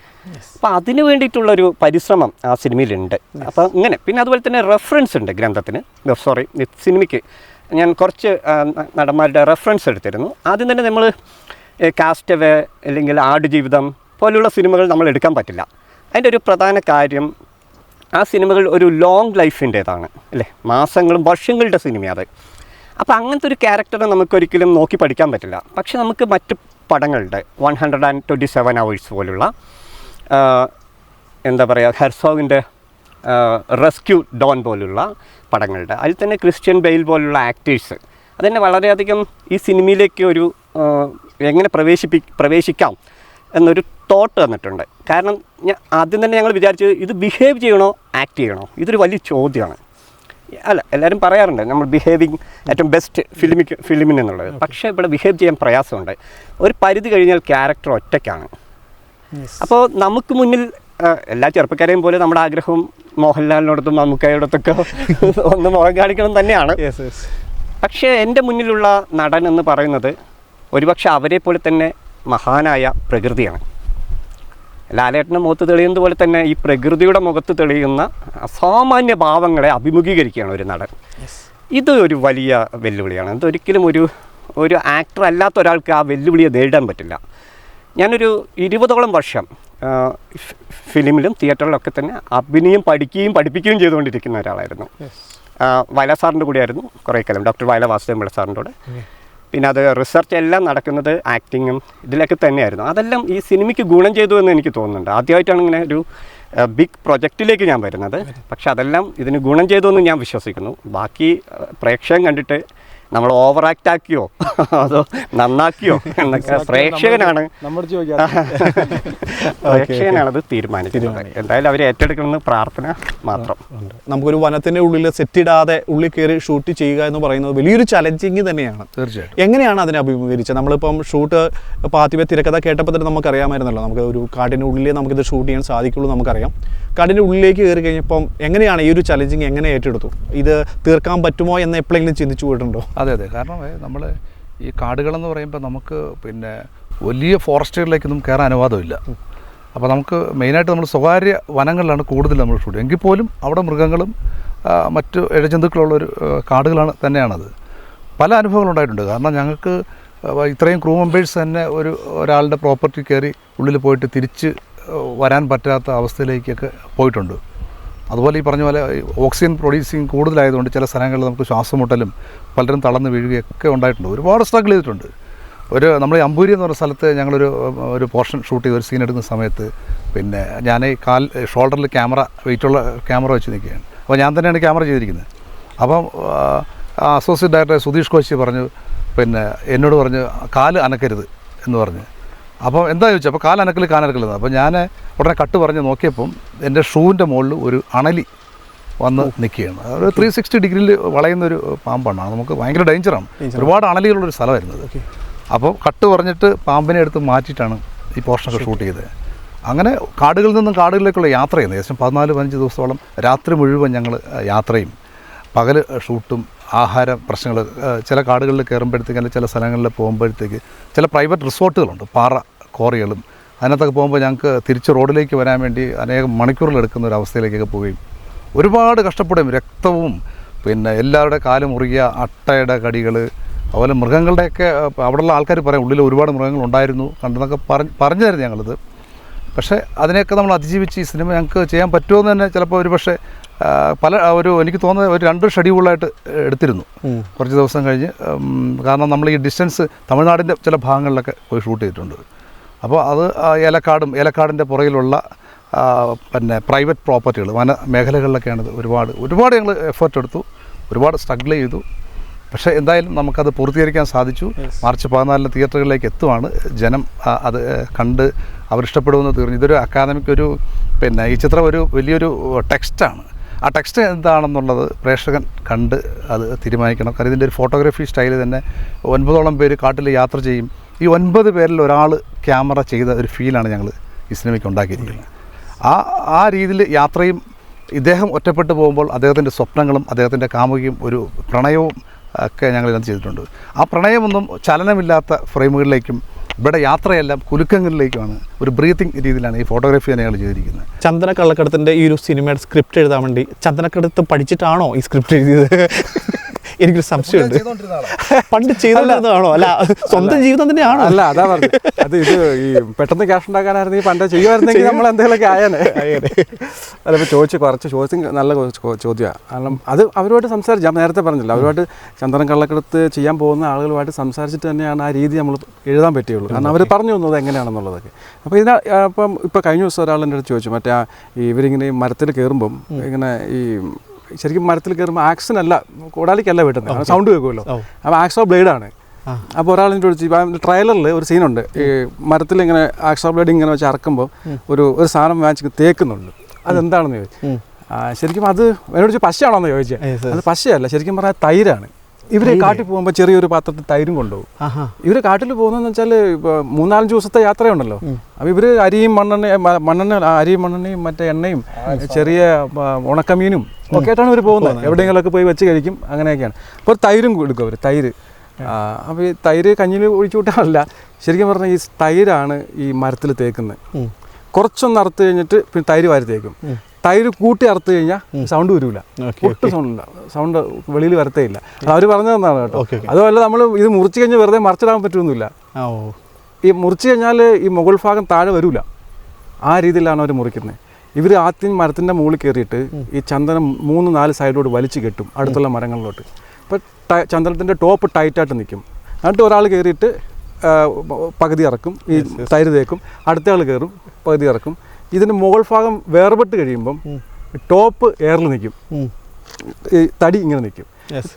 Speaker 1: അപ്പോൾ അതിന് വേണ്ടിയിട്ടുള്ളൊരു പരിശ്രമം ആ സിനിമയിലുണ്ട്. അപ്പോൾ ഇങ്ങനെ പിന്നെ അതുപോലെ തന്നെ റെഫറൻസ് ഉണ്ട് ഗ്രന്ഥത്തിന്, സിനിമയ്ക്ക് ഞാൻ കുറച്ച് നടന്മാരുടെ റെഫറൻസ് എടുത്തിരുന്നു. ആദ്യം തന്നെ നമ്മൾ കാസ്റ്റവേ അല്ലെങ്കിൽ ആടുജീവിതം പോലുള്ള സിനിമകൾ നമ്മൾ എടുക്കാൻ പറ്റില്ല. അതിൻ്റെ ഒരു പ്രധാന കാര്യം ആ സിനിമകൾ ഒരു ലോങ് ലൈഫിൻ്റേതാണ് അല്ലേ, മാസങ്ങളും വർഷങ്ങളുടെ സിനിമയാണ് അത്. അപ്പോൾ അങ്ങനത്തെ ഒരു ക്യാരക്ടറെ നമുക്കൊരിക്കലും നോക്കി പഠിക്കാൻ പറ്റില്ല. പക്ഷെ നമുക്ക് മറ്റ് പടങ്ങളുണ്ട്, 127 hours പോലുള്ള, എന്താ പറയുക, ഹെർസോഗിൻ്റെ റെസ്ക്യൂ ഡോൺ പോലുള്ള പടങ്ങളുണ്ട്. അതിൽ തന്നെ ക്രിസ്ത്യൻ ബെയിൽ പോലുള്ള ആക്ടേഴ്സ് അതെന്നെ വളരെയധികം ഈ സിനിമയിലേക്ക് ഒരു എങ്ങനെ പ്രവേശിക്കാം എന്നൊരു തോട്ട് തന്നിട്ടുണ്ട്. കാരണം ആദ്യം തന്നെ ഞങ്ങൾ വിചാരിച്ചത് ഇത് ബിഹേവ് ചെയ്യണോ ആക്ട് ചെയ്യണോ, ഇതൊരു വലിയ ചോദ്യമാണ്. അല്ല, എല്ലാവരും പറയാറുണ്ട് നമ്മൾ ബിഹേവിങ് ഏറ്റവും ബെസ്റ്റ് ഫിലിമിനെന്നുള്ളത്. പക്ഷേ ഇവിടെ ബിഹേവ് ചെയ്യാൻ പ്രയാസമുണ്ട്. ഒരു പരിധി കഴിഞ്ഞാൽ ക്യാരക്ടർ ഒറ്റയ്ക്കാണ്. അപ്പോൾ നമുക്ക് മുന്നിൽ എല്ലാ ചെറുപ്പക്കാരെയും പോലെ നമ്മുടെ ആഗ്രഹവും മോഹൻലാലിനോടത്തും മമ്മൂക്കയോടത്തൊക്കെ ഒന്ന് മുഖം കാണിക്കണം തന്നെയാണ്. പക്ഷേ എൻ്റെ മുന്നിലുള്ള നടൻ എന്ന് പറയുന്നത് ഒരുപക്ഷെ അവരെ പോലെ തന്നെ മഹാനായ പ്രകൃതിയാണ്. ലാലേട്ടൻ്റെ മുഖത്ത് തെളിയുന്നത് പോലെ തന്നെ ഈ പ്രകൃതിയുടെ മുഖത്ത് തെളിയുന്ന അസാമാന്യ ഭാവങ്ങളെ അഭിമുഖീകരിക്കുകയാണ് ഒരു നടൻ. ഇത് ഒരു വലിയ വെല്ലുവിളിയാണ്. ഇതൊരിക്കലും ഒരു ആക്ടർ അല്ലാത്ത ഒരാൾക്ക് ആ വെല്ലുവിളിയെ നേരിടാൻ പറ്റില്ല. ഞാനൊരു 20ഓളം വർഷം ഫിലിമിലും തിയേറ്ററിലൊക്കെ തന്നെ അഭിനയം പഠിപ്പിക്കുകയും ചെയ്തുകൊണ്ടിരിക്കുന്ന ഒരാളായിരുന്നു. വയലാർ സാറിൻ്റെ കൂടെയായിരുന്നു കുറേ കാലം, ഡോക്ടർ വയലാർ വാസുദേവൻ സാറിൻ്റെ കൂടെ. പിന്നെ അത് റിസർച്ച് എല്ലാം നടക്കുന്നത് ആക്ടിങ്ങും ഇതിലൊക്കെ തന്നെയായിരുന്നു. അതെല്ലാം ഈ സിനിമയ്ക്ക് ഗുണം ചെയ്തു എന്ന് എനിക്ക് തോന്നുന്നുണ്ട്. ആദ്യമായിട്ടാണ് ഇങ്ങനെ ഒരു ബിഗ് പ്രൊജക്റ്റിലേക്ക് ഞാൻ വരുന്നത്. പക്ഷെ അതെല്ലാം ഇതിന് ഗുണം ചെയ്തു എന്ന് ഞാൻ വിശ്വസിക്കുന്നു. ബാക്കി പ്രേക്ഷകൻ കണ്ടിട്ട് നമ്മൾ ഓവർ ആക്ട് ആക്കിയോ അതോ നന്നാക്കിയോ എന്നൊക്കെ പ്രേക്ഷകനാണത് തീരുമാനിക്കുന്നത്. എന്തായാലും അവർ ഏറ്റെടുക്കണമെന്ന് പ്രാർത്ഥന മാത്രം.
Speaker 2: നമുക്കൊരു വനത്തിൻ്റെ ഉള്ളിൽ സെറ്റിടാതെ ഉള്ളിൽ കയറി ഷൂട്ട് ചെയ്യുക എന്ന് പറയുന്നത് വലിയൊരു ചലഞ്ചിങ് തന്നെയാണ്.
Speaker 4: തീർച്ചയായിട്ടും.
Speaker 2: എങ്ങനെയാണ് അതിനെ അഭിമുഖീകരിച്ചത്? നമ്മളിപ്പം ഷൂട്ട് ഇപ്പോൾ ആദ്യമേ തിരക്കഥ കേട്ടപ്പോൾ തന്നെ നമുക്കറിയാമായിരുന്നല്ലോ, നമുക്ക് ഒരു കാടിൻ്റെ ഉള്ളിലേ നമുക്കിത് ഷൂട്ട് ചെയ്യാൻ സാധിക്കുള്ളൂ നമുക്കറിയാം. കാടിൻ്റെ ഉള്ളിലേക്ക് കയറി കഴിഞ്ഞപ്പം എങ്ങനെയാണ് ഈ ഒരു ചലഞ്ചിങ് എങ്ങനെ ഏറ്റെടുത്തു? ഇത് തീർക്കാൻ പറ്റുമോ എന്ന് എപ്പോഴെങ്കിലും ചിന്തിച്ചു പോയിട്ടുണ്ടോ?
Speaker 4: അതെ, കാരണം നമ്മൾ ഈ കാടുകളെന്ന് പറയുമ്പോൾ നമുക്ക് പിന്നെ വലിയ ഫോറസ്റ്റുകളിലേക്കൊന്നും കയറാൻ അനുവാദമില്ല. അപ്പോൾ നമുക്ക് മെയിനായിട്ട് നമ്മൾ സ്വകാര്യ വനങ്ങളിലാണ് കൂടുതൽ നമ്മൾ ഷൂട്ട്, എങ്കിൽ പോലും അവിടെ മൃഗങ്ങളും മറ്റു ഇഴജന്തുക്കളുള്ളൊരു കാടുകളാണ് തന്നെയാണത്. പല അനുഭവങ്ങളുണ്ടായിട്ടുണ്ട്. കാരണം ഞങ്ങൾക്ക് ഇത്രയും ക്രൂ മെമ്പേഴ്സ് തന്നെ ഒരാളുടെ പ്രോപ്പർട്ടി കയറി ഉള്ളിൽ പോയിട്ട് തിരിച്ച് വരാൻ പറ്റാത്ത അവസ്ഥയിലേക്കൊക്കെ പോയിട്ടുണ്ട്. അതുപോലെ ഈ പറഞ്ഞ പോലെ ഓക്സിജൻ പ്രൊഡ്യൂസിങ് കൂടുതലായതുകൊണ്ട് ചില സ്ഥലങ്ങളിൽ നമുക്ക് ശ്വാസം മുട്ടലും പലരും തളർന്ന് വീഴുകയൊക്കെ ഉണ്ടായിട്ടുണ്ട്. ഒരുപാട് സ്ട്രഗിൾ ചെയ്തിട്ടുണ്ട്. നമ്മൾ അമ്പൂരി എന്ന് പറഞ്ഞ സ്ഥലത്ത് ഞങ്ങളൊരു പോർഷൻ ഷൂട്ട് ചെയ്ത് ഒരു സീൻ എടുക്കുന്ന സമയത്ത് പിന്നെ ഞാൻ ഷോൾഡറിൽ വെയിറ്റുള്ള ക്യാമറ വെച്ച് നിൽക്കുകയാണ്. അപ്പോൾ ഞാൻ തന്നെയാണ് ക്യാമറ ചെയ്തിരിക്കുന്നത്. അപ്പം അസോസിയേറ്റ് ഡയറക്ടർ സുധീഷ് കോശി പിന്നെ എന്നോട് പറഞ്ഞ് കാല് അനക്കരുത് എന്ന് പറഞ്ഞ്. അപ്പോൾ എന്താ ചോദിച്ചു, അപ്പോൾ കാലനക്കൽ. അപ്പോൾ ഞാൻ ഉടനെ കട്ട് പറഞ്ഞ് നോക്കിയപ്പം എൻ്റെ ഷൂവിൻ്റെ മുകളിൽ ഒരു അണലി വന്ന് നിൽക്കുകയാണ്. ഒരു 360 ഡിഗ്രിയിൽ വളയുന്നൊരു പാമ്പാണ്. നമുക്ക് ഭയങ്കര ഡേഞ്ചറാണ്. ഒരുപാട് അണലികളുള്ളൊരു സ്ഥലമായിരുന്നത്. അപ്പോൾ കട്ട് പറഞ്ഞിട്ട് പാമ്പിനെ എടുത്ത് മാറ്റിയിട്ടാണ് ഈ പോർഷനൊക്കെ ഷൂട്ട് ചെയ്തത്. അങ്ങനെ കാടുകളിൽ നിന്നും കാടുകളിലേക്കുള്ള യാത്രയായിരുന്നു. ഏകദേശം 14-15 ദിവസത്തോളം രാത്രി മുഴുവൻ ഞങ്ങൾ യാത്രയും പകൽ ഷൂട്ടും ആഹാര പ്രശ്നങ്ങൾ. ചില കാടുകളിൽ കയറുമ്പോഴത്തേക്ക് അല്ലെങ്കിൽ ചില സ്ഥലങ്ങളിൽ പോകുമ്പോഴത്തേക്ക് ചില പ്രൈവറ്റ് റിസോർട്ടുകളുണ്ട്, പാറ കോറികളും. അതിനകത്തൊക്കെ പോകുമ്പോൾ ഞങ്ങൾക്ക് തിരിച്ച് റോഡിലേക്ക് വരാൻ വേണ്ടി അനേകം മണിക്കൂറിലെടുക്കുന്ന ഒരു അവസ്ഥയിലേക്കൊക്കെ പോവുകയും ഒരുപാട് കഷ്ടപ്പെടുകയും രക്തവും പിന്നെ എല്ലാവരുടെ കാല് മുറിയുക, അട്ടയുടെ കടികൾ, അതുപോലെ മൃഗങ്ങളുടെയൊക്കെ അവിടെയുള്ള ആൾക്കാർ പറയും ഉള്ളിൽ ഒരുപാട് മൃഗങ്ങളുണ്ടായിരുന്നു കണ്ടെന്നൊക്കെ പറഞ്ഞു തരുന്നു ഞങ്ങളിത്. പക്ഷേ അതിനെയൊക്കെ നമ്മൾ അതിജീവിച്ച് ഈ സിനിമ ഞങ്ങൾക്ക് ചെയ്യാൻ പറ്റുമെന്ന് തന്നെ ചിലപ്പോൾ ഒരു പക്ഷേ എനിക്ക് തോന്നുന്നത് ഒരു 2 ഷെഡ്യൂളായിട്ട് എടുത്തിരുന്നു കുറച്ച് ദിവസം കഴിഞ്ഞ്. കാരണം നമ്മൾ ഈ ഡിസ്റ്റൻസ് തമിഴ്നാടിൻ്റെ ചില ഭാഗങ്ങളിലൊക്കെ പോയി ഷൂട്ട് ചെയ്തിട്ടുണ്ട്. അപ്പോൾ അത് ഏലക്കാടിൻ്റെ പുറകിലുള്ള പിന്നെ പ്രൈവറ്റ് പ്രോപ്പർട്ടികൾ, വന മേഖലകളിലൊക്കെയാണ് ഒരുപാട് ഞങ്ങൾ എഫേർട്ട് എടുത്തു, ഒരുപാട് സ്ട്രഗിൾ ചെയ്തു. പക്ഷേ എന്തായാലും നമുക്കത് പൂർത്തീകരിക്കാൻ സാധിച്ചു. മാർച്ച് 14 തിയേറ്ററുകളിലേക്ക് എത്തുവാണ്. ജനം അത് കണ്ട് അവരിഷ്ടപ്പെടുമെന്ന് തീർന്നു. ഇതൊരു അക്കാദമിക് പിന്നെ ഈ ചിത്രം ഒരു വലിയൊരു ടെക്സ്റ്റാണ്. ആ ടെക്സ്റ്റ് എന്താണെന്നുള്ളത് പ്രേക്ഷകൻ കണ്ട് അത് തീരുമാനിക്കണം. കാരണം ഇതിൻ്റെ ഒരു ഫോട്ടോഗ്രാഫി സ്റ്റൈൽ തന്നെ 9ഓളം പേര് കാട്ടിൽ യാത്ര ചെയ്യും. ഈ 9 പേരിൽ ഒരാൾ ക്യാമറ ചെയ്ത ഒരു ഫീലാണ് ഞങ്ങൾ ഈ സിനിമയ്ക്ക് ഉണ്ടാക്കിയിരിക്കുന്നത്. ആ രീതിയിൽ യാത്രയും ഇദ്ദേഹം ഒറ്റപ്പെട്ടു പോകുമ്പോൾ അദ്ദേഹത്തിൻ്റെ സ്വപ്നങ്ങളും അദ്ദേഹത്തിൻ്റെ കാമുകിയും ഒരു പ്രണയവും ഒക്കെ ഞങ്ങൾ ഇതിനകത്ത് ചെയ്തിട്ടുണ്ട്. ആ പ്രണയമൊന്നും ചലനമില്ലാത്ത ഫ്രെയിമുകളിലേക്കും ഇവിടെ യാത്രയെല്ലാം കുലുക്കങ്ങളിലേക്കുമാണ്, ഒരു ബ്രീത്തിങ് രീതിയിലാണ് ഈ ഫോട്ടോഗ്രാഫി തന്നെ ഞങ്ങൾ ചെയ്തിരിക്കുന്നത്.
Speaker 2: ചന്ദന കള്ളക്കടത്തിൻ്റെ ഈ ഒരു സിനിമയുടെ സ്ക്രിപ്റ്റ് എഴുതാൻ വേണ്ടി ചന്ദനക്കടത്ത് പഠിച്ചിട്ടാണോ ഈ സ്ക്രിപ്റ്റ് എഴുതിയത്? എനിക്കൊരു സംശയമുണ്ട്. പണ്ട് ചെയ്തതാണോ അല്ല സ്വന്തം ജീവിതം തന്നെയാണോ?
Speaker 3: അല്ല, അതാ പറഞ്ഞത്. ഇത് ഈ പെട്ടെന്ന് ക്യാഷ് ഉണ്ടാക്കാനായിരുന്നു പണ്ട് ചെയ്യുമായിരുന്നെങ്കിൽ നമ്മൾ എന്തെങ്കിലുമൊക്കെ ആയാനെ. അതിപ്പോൾ ചോദിച്ച് നല്ല ചോദ്യമാണ്. കാരണം അത് അവരുമായിട്ട് സംസാരിച്ചു. ഞാൻ നേരത്തെ പറഞ്ഞില്ല, അവരുമായിട്ട് ചന്ദനം കള്ളക്കടത്ത് ചെയ്യാൻ പോകുന്ന ആളുകളുമായിട്ട് സംസാരിച്ചിട്ട് തന്നെയാണ് ആ രീതി നമ്മൾ എഴുതാൻ പറ്റുള്ളൂ. കാരണം അവർ പറഞ്ഞു തന്നത് എങ്ങനെയാണെന്നുള്ളതൊക്കെ. അപ്പോൾ ഇപ്പോൾ കഴിഞ്ഞ ദിവസം ഒരാൾ എൻ്റെ അടുത്ത് ചോദിച്ചു, മറ്റേ ഇവരിങ്ങനെ മരത്തിൽ കയറുമ്പം ഇങ്ങനെ ഈ ശരിക്കും മരത്തിൽ കയറുമ്പോൾ ആക്ഷൻ അല്ല, കോടാലിക്കല്ല വീട്ടുന്നത്, സൗണ്ട് കേൾക്കുമല്ലോ. അപ്പോൾ ആക്സോ ബ്ലേഡാണ്. അപ്പോൾ ഒരാളെന്നെ ചോദിച്ചു, ട്രെയിലറിൽ ഒരു സീനുണ്ട്, ഈ മരത്തിൽ ഇങ്ങനെ ആക്സോ ബ്ലേഡ് ഇങ്ങനെ വെച്ച് അറക്കുമ്പോൾ ഒരു സാധനം വാങ്ങിച്ച് തേക്കുന്നുണ്ട്. അതെന്താണെന്ന് ചോദിച്ചു. ശരിക്കും അത് എന്നോട് പശയാണോന്ന് ചോദിച്ചത്. അത് പശയല്ല, ശരിക്കും പറഞ്ഞാൽ തൈരാണ്. ഇവർ കാട്ടിൽ പോകുമ്പോൾ ചെറിയൊരു പാത്രത്തിൽ തൈരും കൊണ്ടുപോകും. ഇവർ കാട്ടിൽ പോകുന്നതെന്ന് വെച്ചാൽ ഇപ്പോൾ 3-4 ദിവസത്തെ യാത്രയുണ്ടല്ലോ. അപ്പോൾ ഇവർ അരിയും മണ്ണെണ്ണയും മറ്റേ എണ്ണയും ചെറിയ ഉണക്കമീനും ഒക്കെ ആയിട്ടാണ് ഇവർ പോകുന്നത്. എവിടെയെങ്കിലുമൊക്കെ പോയി വെച്ച് കഴിക്കും, അങ്ങനെയൊക്കെയാണ്. അപ്പോൾ തൈരും കൊടുക്കും അവർ, തൈര്. അപ്പോൾ ഈ തൈര് കഞ്ഞിൽ ഒഴിച്ചു കൂട്ടാനല്ല, ശരിക്കും പറഞ്ഞാൽ ഈ തൈരാണ് ഈ മരത്തിൽ തേക്കുന്നത്. കുറച്ചൊന്ന് അറുത്ത് കഴിഞ്ഞിട്ട് പിന്നെ തൈര് വാരി തേക്കും. തൈര് കൂട്ടി അറുത്ത് കഴിഞ്ഞാൽ സൗണ്ട് വരില്ല, ഒട്ടും സൗണ്ട് വെളിയിൽ വരത്തേ ഇല്ല. അവർ പറഞ്ഞു തന്നാണ് കേട്ടോ. അതുമല്ല, നമ്മൾ ഇത് മുറിച്ച് കഴിഞ്ഞാൽ വെറുതെ മറിച്ചിടാൻ പറ്റുമൊന്നുമില്ല. ഈ മുറിച്ച് കഴിഞ്ഞാൽ ഈ മുകൾ ഭാഗം താഴെ വരില്ല, ആ രീതിയിലാണ് അവർ മുറിക്കുന്നത്. ഇവർ ആദ്യം മരത്തിൻ്റെ മുകളിൽ കയറിയിട്ട് ഈ ചന്ദനം 3-4 സൈഡിലോട്ട് വലിച്ചു കെട്ടും, അടുത്തുള്ള മരങ്ങളിലോട്ട്. അപ്പോൾ ചന്ദനത്തിൻ്റെ ടോപ്പ് ടൈറ്റായിട്ട് നിൽക്കും. എന്നിട്ട് ഒരാൾ കയറിയിട്ട് പകുതി ഇറക്കും, ഈ തൈര് തേക്കും. അടുത്ത ആൾ കയറും, പകുതി ഇറക്കും. ഇതിൻ്റെ മുകൾ ഭാഗം വേർപെട്ട് കഴിയുമ്പം ടോപ്പ് എയറിൽ നിൽക്കും, ഈ തടി ഇങ്ങനെ നിൽക്കും.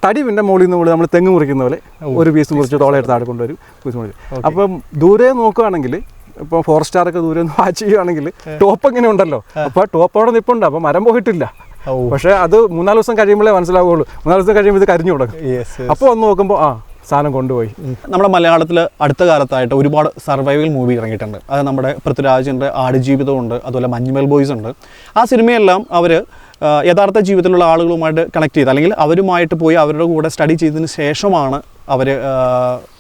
Speaker 3: തടി പിന്നെ മുകളിൽ നിന്ന് നമ്മൾ തെങ്ങ് മുറിക്കുന്ന പോലെ ഒരു പീസ് മുറിച്ച് തോളയെടുത്ത് ആടെ കൊണ്ടുവരും, പീസ് മുറിച്ച്. അപ്പം ദൂരെ നോക്കുകയാണെങ്കിൽ, ഇപ്പോൾ 4 സ്റ്റാറൊക്കെ ദൂരെ ഒന്ന് വാച്ച് ചെയ്യുകയാണെങ്കിൽ ടോപ്പ് ഇങ്ങനെ ഉണ്ടല്ലോ. അപ്പോൾ ടോപ്പ് അവിടെ നിൽപ്പുണ്ട്, അപ്പോൾ മരം പോയിട്ടില്ല. പക്ഷേ അത് 3-4 ദിവസം കഴിയുമ്പോഴേ മനസ്സിലാവുകയുള്ളൂ. 3-4 ദിവസം കഴിയുമ്പോൾ ഇത് കരിഞ്ഞു തുടങ്ങും. അപ്പോൾ ഒന്ന് നോക്കുമ്പോൾ സാധനം കൊണ്ടുപോയി.
Speaker 2: നമ്മുടെ മലയാളത്തിൽ അടുത്ത കാലത്തായിട്ട് ഒരുപാട് സർവൈവൽ മൂവി ഇറങ്ങിയിട്ടുണ്ട്. അത് നമ്മുടെ പൃഥ്വിരാജിൻ്റെ ആടുജീവിതമുണ്ട്, അതുപോലെ മഞ്ഞുമൽ ബോയ്സ് ഉണ്ട്. ആ സിനിമയെല്ലാം അവർ യഥാർത്ഥ ജീവിതത്തിലുള്ള ആളുകളുമായിട്ട് കണക്ട് ചെയ്ത്, അല്ലെങ്കിൽ അവരുമായിട്ട് പോയി അവരുടെ കൂടെ സ്റ്റഡി ചെയ്തതിന് ശേഷമാണ് അവർ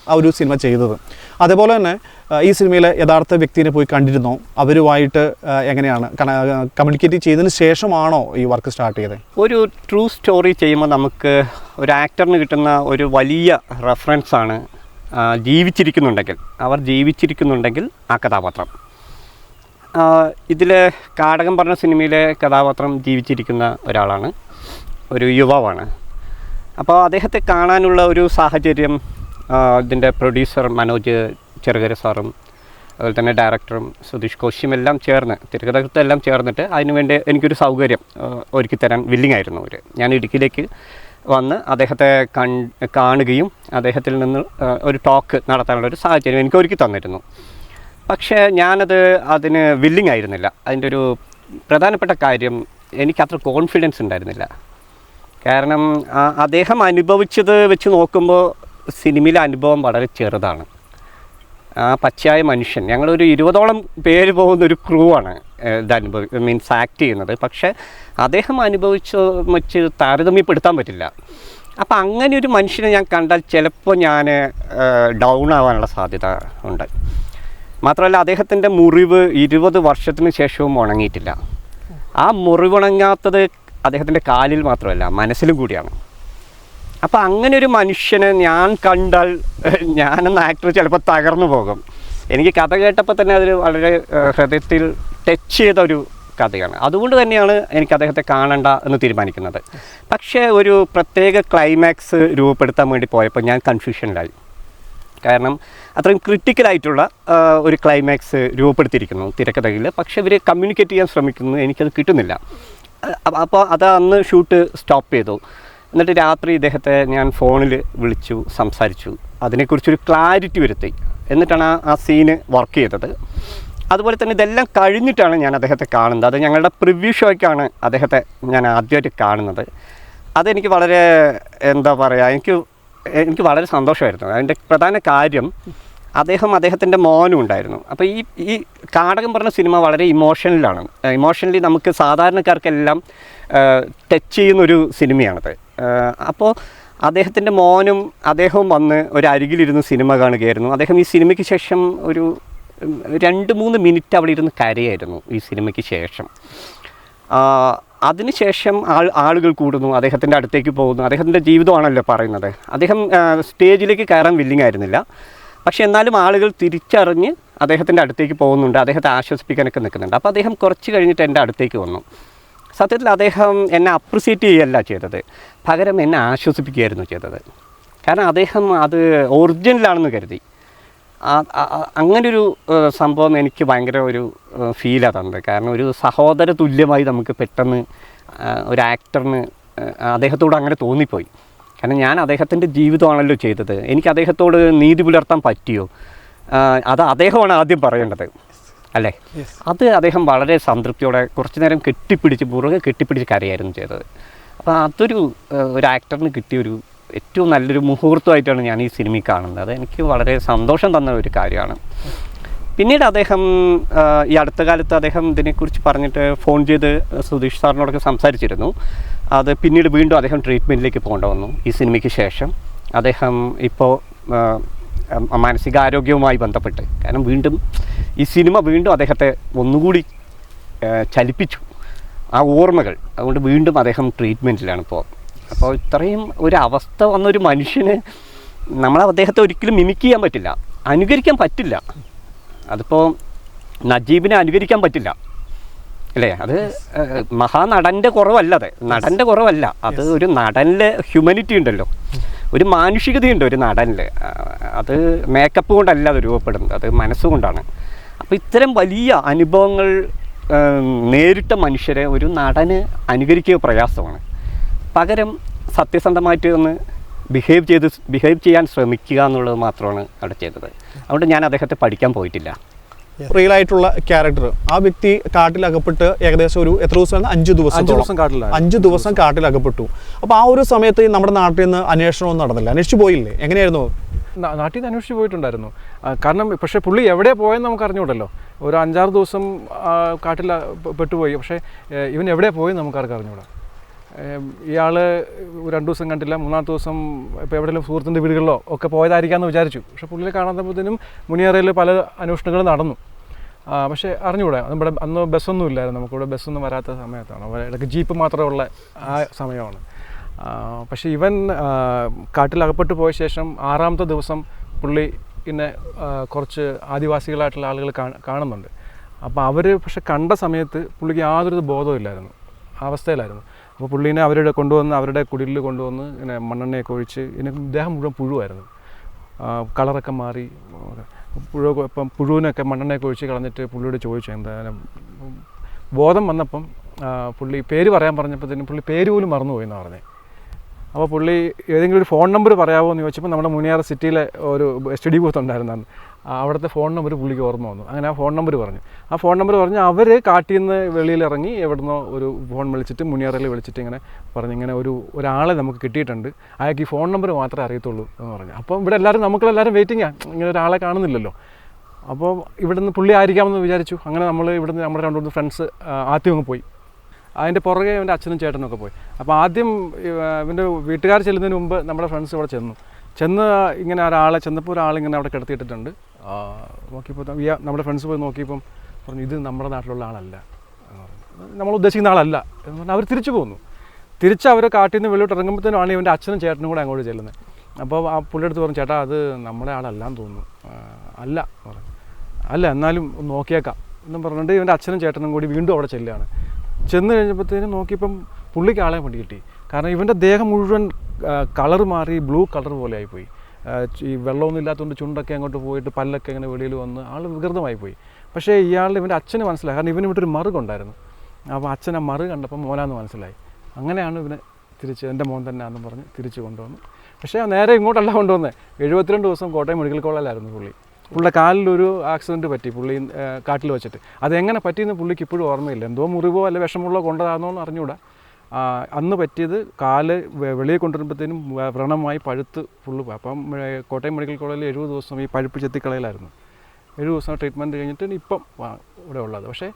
Speaker 2: ആ ഒരു സിനിമ ചെയ്തത്. അതേപോലെ തന്നെ ഈ സിനിമയിലെ യഥാർത്ഥ വ്യക്തിനെ പോയി കണ്ടിരുന്നോ? അവരുമായിട്ട് എങ്ങനെയാണ് കമ്മ്യൂണിക്കേറ്റ് ചെയ്തതിന് ശേഷമാണോ ഈ വർക്ക് സ്റ്റാർട്ട് ചെയ്തത്?
Speaker 1: ഒരു ട്രൂ സ്റ്റോറി ചെയ്യുമ്പോൾ നമുക്ക് ഒരു ആക്ടറിന് കിട്ടുന്ന ഒരു വലിയ റെഫറൻസാണ് ജീവിച്ചിരിക്കുന്നുണ്ടെങ്കിൽ ആ കഥാപാത്രം. ഇതിൽ കാടകം പറഞ്ഞ സിനിമയിലെ കഥാപാത്രം ജീവിച്ചിരിക്കുന്ന ഒരാളാണ്, ഒരു യുവാവാണ്. അപ്പോൾ അദ്ദേഹത്തെ കാണാനുള്ള ഒരു സാഹചര്യം ഇതിൻ്റെ പ്രൊഡ്യൂസർ മനോജ് ചെറുകര സാറും അതുപോലെ തന്നെ ഡയറക്ടറും സുധീഷ് കോശിയും എല്ലാം ചേർന്ന്, തിരുക്കഥകൃത്തെല്ലാം ചേർന്നിട്ട് അതിനുവേണ്ടി എനിക്കൊരു സൗകര്യം ഒരുക്കി തരാൻ വില്ലിങ് ആയിരുന്നു അവർ. ഞാൻ ഇടുക്കിയിലേക്ക് വന്ന് അദ്ദേഹത്തെ കാണുകയും അദ്ദേഹത്തിൽ നിന്ന് ഒരു ടോക്ക് നടത്താനുള്ള ഒരു സാഹചര്യം എനിക്ക് ഒരുക്കി തന്നിരുന്നു. പക്ഷേ അതിന് വില്ലിങ് ആയിരുന്നില്ല. അതിൻ്റെ ഒരു പ്രധാനപ്പെട്ട കാര്യം, എനിക്കത്ര കോൺഫിഡൻസ് ഉണ്ടായിരുന്നില്ല. കാരണം അദ്ദേഹം അനുഭവിച്ചത് വെച്ച് നോക്കുമ്പോൾ സിനിമയിലെ അനുഭവം വളരെ ചെറുതാണ്. ആ പച്ചയായ മനുഷ്യൻ, ഞങ്ങളൊരു 20ഓളം പേര് പോകുന്ന ഒരു ക്രൂ ആണ് ഇത് മീൻസ് ആക്ട് ചെയ്യുന്നത്. പക്ഷേ അദ്ദേഹം അനുഭവിച്ച വെച്ച് താരതമ്യപ്പെടുത്താൻ പറ്റില്ല. അപ്പം അങ്ങനെ ഒരു മനുഷ്യനെ ഞാൻ കണ്ടാൽ ചിലപ്പോൾ ഞാൻ ഡൗൺ ആവാനുള്ള സാധ്യത ഉണ്ട്. മാത്രമല്ല അദ്ദേഹത്തിൻ്റെ മുറിവ് 20 വർഷത്തിന് ശേഷവും ഉണങ്ങിയിട്ടില്ല. ആ മുറിവുണങ്ങാത്തത് അദ്ദേഹത്തിൻ്റെ കാലിൽ മാത്രമല്ല, മനസ്സിലും കൂടിയാണ്. അപ്പോൾ അങ്ങനെ ഒരു മനുഷ്യനെ ഞാൻ കണ്ടാൽ ഞാനെന്ന ആക്ടർ ചിലപ്പോൾ തകർന്നു പോകും. എനിക്ക് കഥ കേട്ടപ്പോൾ തന്നെ അതിൽ വളരെ ഹൃദയത്തിൽ ടച്ച് ചെയ്ത ഒരു കഥയാണ്. അതുകൊണ്ട് തന്നെയാണ് എനിക്ക് അദ്ദേഹത്തെ കാണണ്ട എന്ന് തീരുമാനിക്കുന്നത്. പക്ഷേ ഒരു പ്രത്യേക ക്ലൈമാക്സ് രൂപപ്പെടുത്താൻ വേണ്ടി പോയപ്പോൾ ഞാൻ കൺഫ്യൂഷനിലായി. കാരണം അത്രയും ക്രിട്ടിക്കലായിട്ടുള്ള ഒരു ക്ലൈമാക്സ് രൂപപ്പെടുത്തിയിരിക്കുന്നു തിരക്കഥയിൽ. പക്ഷേ ഇവർ കമ്മ്യൂണിക്കേറ്റ് ചെയ്യാൻ ശ്രമിക്കുന്നു, എനിക്കത് കിട്ടുന്നില്ല. അപ്പോൾ അത് അന്ന് ഷൂട്ട് സ്റ്റോപ്പ് ചെയ്തു. എന്നിട്ട് രാത്രി ഇദ്ദേഹത്തെ ഞാൻ ഫോണിൽ വിളിച്ചു സംസാരിച്ചു, അതിനെക്കുറിച്ചൊരു ക്ലാരിറ്റി വരുത്തി. എന്നിട്ടാണ് ആ സീന് വർക്ക് ചെയ്തത്. അതുപോലെ തന്നെ ഇതെല്ലാം കഴിഞ്ഞിട്ടാണ് ഞാൻ അദ്ദേഹത്തെ കാണുന്നത്. അത് ഞങ്ങളുടെ പ്രിവ്യൂ ഷോയ്ക്കാണ് അദ്ദേഹത്തെ ഞാൻ ആദ്യമായിട്ട് കാണുന്നത്. അതെനിക്ക് വളരെ എന്താ പറയുക, എനിക്ക് വളരെ സന്തോഷമായിരുന്നു. അതിൻ്റെ പ്രധാന കാര്യം അദ്ദേഹത്തിൻ്റെ മോനും ഉണ്ടായിരുന്നു. അപ്പോൾ ഈ കാടകം പറഞ്ഞ സിനിമ വളരെ ഇമോഷണലി നമുക്ക് സാധാരണക്കാർക്കെല്ലാം ടച്ച് ചെയ്യുന്നൊരു സിനിമയാണത്. അപ്പോൾ അദ്ദേഹത്തിൻ്റെ മോനും അദ്ദേഹവും വന്ന് ഒരു അരികിലിരുന്ന് സിനിമ കാണുകയായിരുന്നു. അദ്ദേഹം ഈ സിനിമയ്ക്ക് ശേഷം ഒരു 2-3 മിനിറ്റ് അവിടെ ഇരുന്ന് കരയായിരുന്നു ഈ സിനിമയ്ക്ക് ശേഷം. അതിനുശേഷം ആളുകൾ കൂടുന്നു, അദ്ദേഹത്തിൻ്റെ അടുത്തേക്ക് പോകുന്നു. അദ്ദേഹത്തിൻ്റെ ജീവിതമാണല്ലോ പറയുന്നത്. അദ്ദേഹം സ്റ്റേജിലേക്ക് കയറാൻ വില്ലിങ് ആയിരുന്നില്ല. പക്ഷേ എന്നാലും ആളുകൾ തിരിച്ചറിഞ്ഞ് അദ്ദേഹത്തിൻ്റെ അടുത്തേക്ക് പോകുന്നുണ്ട്, അദ്ദേഹത്തെ ആശ്വസിപ്പിക്കാനൊക്കെ നിൽക്കുന്നുണ്ട്. അപ്പോൾ അദ്ദേഹം കുറച്ച് കഴിഞ്ഞിട്ട് എൻ്റെ അടുത്തേക്ക് വന്നു. സത്യത്തിൽ അദ്ദേഹം എന്നെ അപ്രിസിയേറ്റ് ചെയ്യുകയല്ല ചെയ്തത്, പകരം എന്നെ ആശ്വസിപ്പിക്കുകയായിരുന്നു ചെയ്തത്. കാരണം അദ്ദേഹം അത് ഒറിജിനലാണെന്ന് കരുതി. അങ്ങനൊരു സംഭവം എനിക്ക് ഭയങ്കര ഒരു ഫീലാണ് തന്നത്. കാരണം ഒരു സഹോദര തുല്യമായി നമുക്ക് പെട്ടെന്ന് ഒരു ആക്ടറിന് അദ്ദേഹത്തോട് അങ്ങനെ തോന്നിപ്പോയി. കാരണം ഞാൻ അദ്ദേഹത്തിൻ്റെ ജീവിതമാണല്ലോ ചെയ്തത്, എനിക്ക് അദ്ദേഹത്തോട് നീതി പുലർത്താൻ പറ്റിയോ? അത് അദ്ദേഹമാണ് ആദ്യം പറയേണ്ടത് അല്ലേ? അത് അദ്ദേഹം വളരെ സംതൃപ്തിയോടെ കുറച്ച് നേരം പുറകെ കെട്ടിപ്പിടിച്ച് കരയായിരുന്നു ചെയ്തത്. അപ്പോൾ അതൊരു ആക്ടറിന് കിട്ടിയൊരു ഏറ്റവും നല്ലൊരു മുഹൂർത്തമായിട്ടാണ് ഞാൻ ഈ സിനിമയിൽ കാണുന്നത്. അത് എനിക്ക് വളരെ സന്തോഷം തന്ന ഒരു കാര്യമാണ്. പിന്നീട് അദ്ദേഹം ഈ അടുത്ത കാലത്ത് അദ്ദേഹം ഇതിനെക്കുറിച്ച് പറഞ്ഞിട്ട് ഫോൺ ചെയ്ത് സുധീഷ് സാറിനോടൊക്കെ സംസാരിച്ചിരുന്നു. അത് പിന്നീട് വീണ്ടും അദ്ദേഹം ട്രീറ്റ്മെൻറ്റിലേക്ക് പോകേണ്ട വന്നു ഈ സിനിമയ്ക്ക് ശേഷം. അദ്ദേഹം ഇപ്പോൾ മാനസികാരോഗ്യവുമായി ബന്ധപ്പെട്ട്, കാരണം വീണ്ടും ഈ സിനിമ വീണ്ടും അദ്ദേഹത്തെ ഒന്നുകൂടി ചലിപ്പിച്ചു ആ ഓർമ്മകൾ. അതുകൊണ്ട് വീണ്ടും അദ്ദേഹം ട്രീറ്റ്മെൻറ്റിലാണ് ഇപ്പോൾ. അപ്പോൾ ഇത്രയും ഒരു അവസ്ഥ വന്നൊരു മനുഷ്യന് നമ്മൾ അദ്ദേഹത്തെ ഒരിക്കലും മിമിക് ചെയ്യാൻ പറ്റില്ല, അനുകരിക്കാൻ പറ്റില്ല. അതിപ്പോൾ നജീബിനെ അനുകരിക്കാൻ പറ്റില്ല അല്ലേ? അത് മഹാനടൻ്റെ കുറവല്ല, അത് ഒരു നടനിൽ ഹ്യൂമനിറ്റി ഉണ്ടല്ലോ, ഒരു മാനുഷികതയുണ്ട് ഒരു നടനിൽ. അത് മേക്കപ്പ് കൊണ്ടല്ല അത് രൂപപ്പെടുന്നത്, അത് മനസ്സുകൊണ്ടാണ്. അപ്പോൾ ഇത്തരം വലിയ അനുഭവങ്ങൾ നേരിട്ട മനുഷ്യരെ ഒരു നടന് അനുകരിക്കുക പ്രയാസമാണ്. പകരം സത്യസന്ധമായിട്ട് ഒന്ന് ബിഹേവ് ചെയ്യാൻ ശ്രമിക്കുക എന്നുള്ളത് മാത്രമാണ് അവിടെ ചെയ്തത്. അതുകൊണ്ട് ഞാൻ അദ്ദേഹത്തെ പഠിക്കാൻ പോയിട്ടില്ല.
Speaker 2: റിയൽ ആയിട്ടുള്ള ക്യാരക്ടർ, ആ വ്യക്തി കാട്ടിലകപ്പെട്ട് ഏകദേശം ഒരു എത്ര ദിവസം? 5 ദിവസം കാട്ടിലകപ്പെട്ടു. അപ്പോൾ ആ ഒരു സമയത്ത് നമ്മുടെ നാട്ടിൽ നിന്ന് അന്വേഷണമൊന്നും നടന്നില്ല, അന്വേഷിച്ച് പോയില്ലേ? എങ്ങനെയായിരുന്നു?
Speaker 3: നാട്ടിൽ നിന്ന് അന്വേഷിച്ച് പോയിട്ടുണ്ടായിരുന്നു. കാരണം പക്ഷേ പുള്ളി എവിടെ പോയെന്ന് നമുക്ക് അറിഞ്ഞൂടല്ലോ. ഒരു 5-6 ദിവസം കാട്ടിൽ പെട്ടുപോയി. പക്ഷേ ഇവൻ എവിടെ പോയെന്ന് നമുക്കാർക്ക് അറിഞ്ഞൂടാ. ഇയാൾ 2 ദിവസം കണ്ടില്ല, 3-ാമത്തെ ദിവസം ഇപ്പോൾ എവിടെയെങ്കിലും സുഹൃത്തിൻ്റെ വീടുകളിലോ ഒക്കെ പോയതായിരിക്കാമെന്ന് വിചാരിച്ചു. പക്ഷേ പുള്ളിയെ കാണാത്തപ്പോഴത്തേനും മുനിയറയിൽ പല അന്വേഷണങ്ങൾ നടന്നു. പക്ഷേ അറിഞ്ഞുകൂടാ, നമ്മുടെ അന്ന് ബസ്സൊന്നും ഇല്ലായിരുന്നു, നമുക്കിവിടെ ബസ്സൊന്നും വരാത്ത സമയത്താണ്, ഇടയ്ക്ക് ജീപ്പ് മാത്രമുള്ള ആ സമയമാണ്. പക്ഷേ ഇവൻ കാട്ടിലകപ്പെട്ട് പോയ ശേഷം 6-ാമത്തെ ദിവസം പുള്ളി പിന്നെ കുറച്ച് ആദിവാസികളായിട്ടുള്ള ആളുകൾ കാണുന്നുണ്ട്. അപ്പോൾ അവർ പക്ഷെ കണ്ട സമയത്ത് പുള്ളിക്ക് യാതൊരു ബോധവും ഇല്ലായിരുന്നു, ആ അവസ്ഥയിലായിരുന്നു. അപ്പോൾ പുള്ളീനെ അവരുടെ കുടിലിൽ കൊണ്ടുവന്ന് ഇങ്ങനെ മണ്ണെണ്ണയൊക്കെ ഒഴിച്ച് ദേഹം മുഴുവൻ പുഴുവായിരുന്നു, കളറൊക്കെ മാറി ഇപ്പം പുഴുവിനൊക്കെ മണ്ണെണ്ണയൊക്കെ ഒഴിച്ച് കളഞ്ഞിട്ട് പുള്ളിയോട് ചോദിച്ചു എന്തായാലും ബോധം വന്നപ്പം പുള്ളി പേര് പറയാൻ പറഞ്ഞപ്പോഴത്തേനും പുള്ളി പേര് പോലും മറന്നുപോയി എന്നാണ് പറഞ്ഞത്. അപ്പോൾ പുള്ളി ഏതെങ്കിലും ഒരു ഫോൺ നമ്പർ പറയാമോ എന്ന് ചോദിച്ചപ്പോൾ നമ്മുടെ മുനിയാർ സിറ്റിയിലെ ഒരു സ്റ്റഡി ബൂത്ത് ഉണ്ടായിരുന്നു, അവിടുത്തെ ഫോൺ നമ്പർ പുള്ളിക്ക് ഓർമ്മ വന്നു. അങ്ങനെ ആ ഫോൺ നമ്പർ പറഞ്ഞ് അവർ കാട്ടിൽ നിന്ന് വെളിയിലിറങ്ങി എവിടുന്നോ ഒരു ഫോൺ വിളിച്ചിട്ട് മുനിയാറിൽ വിളിച്ചിട്ട് ഇങ്ങനെ പറഞ്ഞു, ഇങ്ങനെ ഒരാളെ നമുക്ക് കിട്ടിയിട്ടുണ്ട്, അയാൾക്ക് ഈ ഫോൺ നമ്പർ മാത്രമേ അറിയത്തുള്ളൂ എന്ന് പറഞ്ഞു. അപ്പം ഇവിടെ നമുക്കെല്ലാവരും വെയിറ്റിംഗാണ്, ഇങ്ങനെ ഒരാളെ കാണുന്നില്ലല്ലോ. അപ്പോൾ ഇവിടുന്ന് പുള്ളി ആയിരിക്കാമെന്ന് വിചാരിച്ചു. അങ്ങനെ നമ്മൾ ഇവിടുന്ന് നമ്മുടെ 2 ഫ്രണ്ട്സ് ആദ്യം അങ്ങ് പോയി. അതിൻ്റെ പുറകെ അവൻ്റെ അച്ഛനും ചേട്ടനൊക്കെ പോയി. അപ്പോൾ ആദ്യം ഇവൻ്റെ വീട്ടുകാർ ചെല്ലുന്നതിന് മുമ്പ് നമ്മുടെ ഫ്രണ്ട്സ് ഇവിടെ ചെന്ന് ഇങ്ങനെ ചെന്നപ്പോൾ ഒരാളിങ്ങനെ അവിടെ കിടത്തിയിട്ടിട്ടുണ്ട്. നോക്കിയപ്പോൾ നമ്മുടെ ഫ്രണ്ട്സ് പോയി നോക്കിയപ്പം പറഞ്ഞു ഇത് നമ്മുടെ നാട്ടിലുള്ള ആളല്ല, നമ്മൾ ഉദ്ദേശിക്കുന്ന ആളല്ല എന്ന് പറഞ്ഞാൽ അവർ തിരിച്ചു പോന്നു. തിരിച്ച് അവർ കാട്ടിൽ നിന്ന് വെളിയോട്ട് ഇറങ്ങുമ്പോഴത്തേനാണ് ഇവൻ്റെ അച്ഛനും ചേട്ടനും കൂടെ അങ്ങോട്ട് ചെല്ലുന്നത്. അപ്പോൾ ആ പുള്ളിയെടുത്ത് പറഞ്ഞു ചേട്ടാ അത് നമ്മുടെ ആളല്ലാന്ന് തോന്നുന്നു. അല്ല പറഞ്ഞു. അല്ല എന്നാലും നോക്കിയേക്കാം എന്നും പറഞ്ഞിട്ട് ഇവൻ്റെ അച്ഛനും ചേട്ടനും കൂടി വീണ്ടും അവിടെ ചെല്ലുകയാണ്. ചെന്ന് കഴിഞ്ഞപ്പോഴത്തേനും നോക്കിയപ്പം പുള്ളിക്ക് ആളെ വണ്ടി കിട്ടി. കാരണം ഇവൻ്റെ ദേഹം മുഴുവൻ കളർ മാറി ബ്ലൂ കളർ പോലെ ആയിപ്പോയി. ഈ വെള്ളമൊന്നും ഇല്ലാത്തതുകൊണ്ട് ചുണ്ടൊക്കെ അങ്ങോട്ട് പോയിട്ട് പല്ലൊക്കെ ഇങ്ങനെ വെളിയിൽ വന്ന് ആൾ വികൃതമായി പോയി. പക്ഷേ ഇവൻ്റെ അച്ഛന് മനസ്സിലായി. കാരണം ഇവന് ഇവിടെ ഒരു മറുകുണ്ടായിരുന്നു. അപ്പോൾ അച്ഛൻ ആ മറു കണ്ടപ്പോൾ മോനാന്ന് മനസ്സിലായി. അങ്ങനെയാണ് ഇവനെ തിരിച്ച് എൻ്റെ മോൻ തന്നെ ആണെന്ന് പറഞ്ഞ് തിരിച്ച് കൊണ്ടുവന്നു. പക്ഷേ നേരെ ഇങ്ങോട്ടല്ല കൊണ്ടുവന്നത്. 72 ദിവസം കോട്ടയം മെഡിക്കൽ കോളേജിലായിരുന്നു പുള്ളിയുടെ കാലിലൊരു ആക്സിഡൻറ്റ് പറ്റി പുള്ളി കാട്ടിൽ വെച്ചിട്ട്. അതെങ്ങനെ പറ്റിയെന്ന് പുള്ളിക്ക് ഇപ്പോഴും ഓർമ്മയില്ല. എന്തോ മുറിവോ അല്ലെ വിഷമുള്ളോ കൊണ്ടതാണെന്നോ അറിഞ്ഞുകൂടാ. അന്ന് പറ്റിയത് കാല് വെളിയിൽ കൊണ്ടുവരുമ്പോഴത്തേനും വ്രണമായി പഴുത്ത് ഫുള്ള് പോയി. അപ്പം കോട്ടയം മെഡിക്കൽ കോളേജിൽ 70 ദിവസം ഈ പഴുപ്പ് ചെത്തിക്കളയിലായിരുന്നു. 70 ദിവസം ട്രീറ്റ്മെൻറ്റ് കഴിഞ്ഞിട്ട് ഇപ്പം ഇവിടെ ഉള്ളത്. പക്ഷേ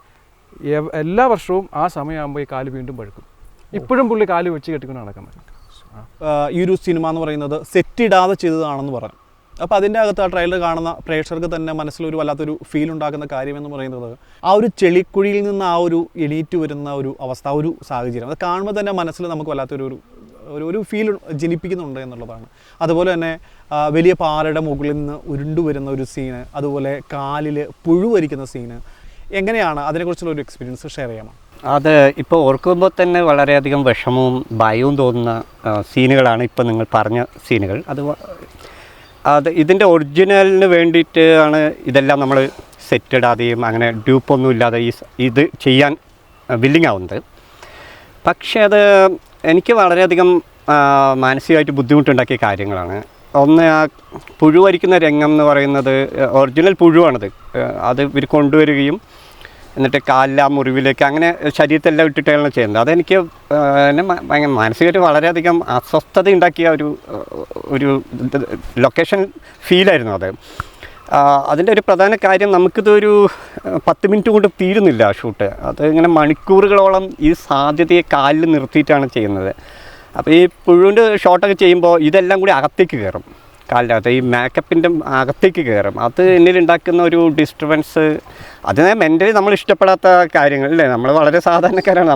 Speaker 3: എല്ലാ വർഷവും ആ സമയമാകുമ്പോൾ ഈ കാല് വീണ്ടും പഴുക്കും. ഇപ്പോഴും പുള്ളി കാല് വെച്ച് കെട്ടിക്കൊണ്ട് നടക്കുന്നത്.
Speaker 2: ഈ ഒരു സിനിമ എന്ന് പറയുന്നത് സെറ്റ് ഇടാതെ ചെയ്തതാണെന്ന് പറഞ്ഞു. അപ്പോൾ അതിൻ്റെ അകത്ത് ആ ട്രെയിലർ കാണുന്ന പ്രേക്ഷകർക്ക് തന്നെ മനസ്സിലൊരു വല്ലാത്തൊരു ഫീൽ ഉണ്ടാക്കുന്ന കാര്യമെന്ന് പറയുന്നത് ആ ഒരു ചെളിക്കുഴിയിൽ നിന്ന് ആ ഒരു എണീറ്റ് വരുന്ന ഒരു അവസ്ഥ, ആ ഒരു സാഹചര്യം അത് കാണുമ്പോൾ തന്നെ മനസ്സിൽ നമുക്ക് വല്ലാത്തൊരു ഫീൽ ജനിപ്പിക്കുന്നുണ്ട് എന്നുള്ളതാണ്. അതുപോലെ തന്നെ വലിയ പാറയുടെ മുകളിൽ നിന്ന് ഉരുണ്ടുവരുന്ന ഒരു സീന്, അതുപോലെ കാലിൽ പുഴുവരിക്കുന്ന സീന്, എങ്ങനെയാണ് അതിനെക്കുറിച്ചുള്ള ഒരു എക്സ്പീരിയൻസ് ഷെയർ ചെയ്യാമോ?
Speaker 1: അത് ഇപ്പോൾ ഓർക്കുമ്പോൾ തന്നെ വളരെയധികം വിഷമവും ഭയവും തോന്നുന്ന സീനുകളാണ് ഇപ്പോൾ നിങ്ങൾ പറഞ്ഞ സീനുകൾ. അത് ഇതിൻ്റെ ഒറിജിനലിന് വേണ്ടിയിട്ട് ആണ് ഇതെല്ലാം നമ്മൾ സെറ്റ് ഇടാതെയും അങ്ങനെ ഡ്യൂപ്പൊന്നും ഇല്ലാതെ ഇത് ചെയ്യാൻ വില്ലിങ് ആവുന്നത്. പക്ഷേ അത് എനിക്ക് വളരെയധികം മാനസികമായിട്ട് ബുദ്ധിമുട്ടുണ്ടാക്കിയ കാര്യങ്ങളാണ്. ഒന്ന്, ആ പുഴുവരിക്കുന്ന രംഗം എന്ന് പറയുന്നത് ഒറിജിനൽ പുഴുവാണത്. അത് ഇവർ കൊണ്ടുവരികയും എന്നിട്ട് കാലിൽ ആ മുറിവിലേക്ക് അങ്ങനെ ശരീരത്തെല്ലാം ഇട്ടിട്ടാണ് ചെയ്യുന്നത്. അതെനിക്ക് എന്നെ മാനസികമായിട്ട് വളരെയധികം അസ്വസ്ഥത ഉണ്ടാക്കിയ ഒരു ലൊക്കേഷൻ ഫീലായിരുന്നു അത്. അതിൻ്റെ ഒരു പ്രധാന കാര്യം, നമുക്കിതൊരു 10 മിനിറ്റ് കൊണ്ട് തീരുന്നില്ല ഷൂട്ട്. അത് ഇങ്ങനെ മണിക്കൂറുകളോളം ഈ സാധ്യതയെ കാലിൽ നിർത്തിയിട്ടാണ് ചെയ്യുന്നത്. അപ്പോൾ ഈ പുഴുവിൻ്റെ ഷോട്ടൊക്കെ ചെയ്യുമ്പോൾ ഇതെല്ലാം കൂടി അകത്തേക്ക് കയറും, കാലിൻ്റെ അകത്ത് ഈ മേക്കപ്പിൻ്റെ അകത്തേക്ക് കയറും. അത് എന്നിലുണ്ടാക്കുന്ന ഒരു ഡിസ്റ്റർബൻസ്, അതിനെ മെൻ്റലി നമ്മൾ ഇഷ്ടപ്പെടാത്ത കാര്യങ്ങൾ അല്ലേ. നമ്മൾ വളരെ സാധാരണക്കാരാണ്,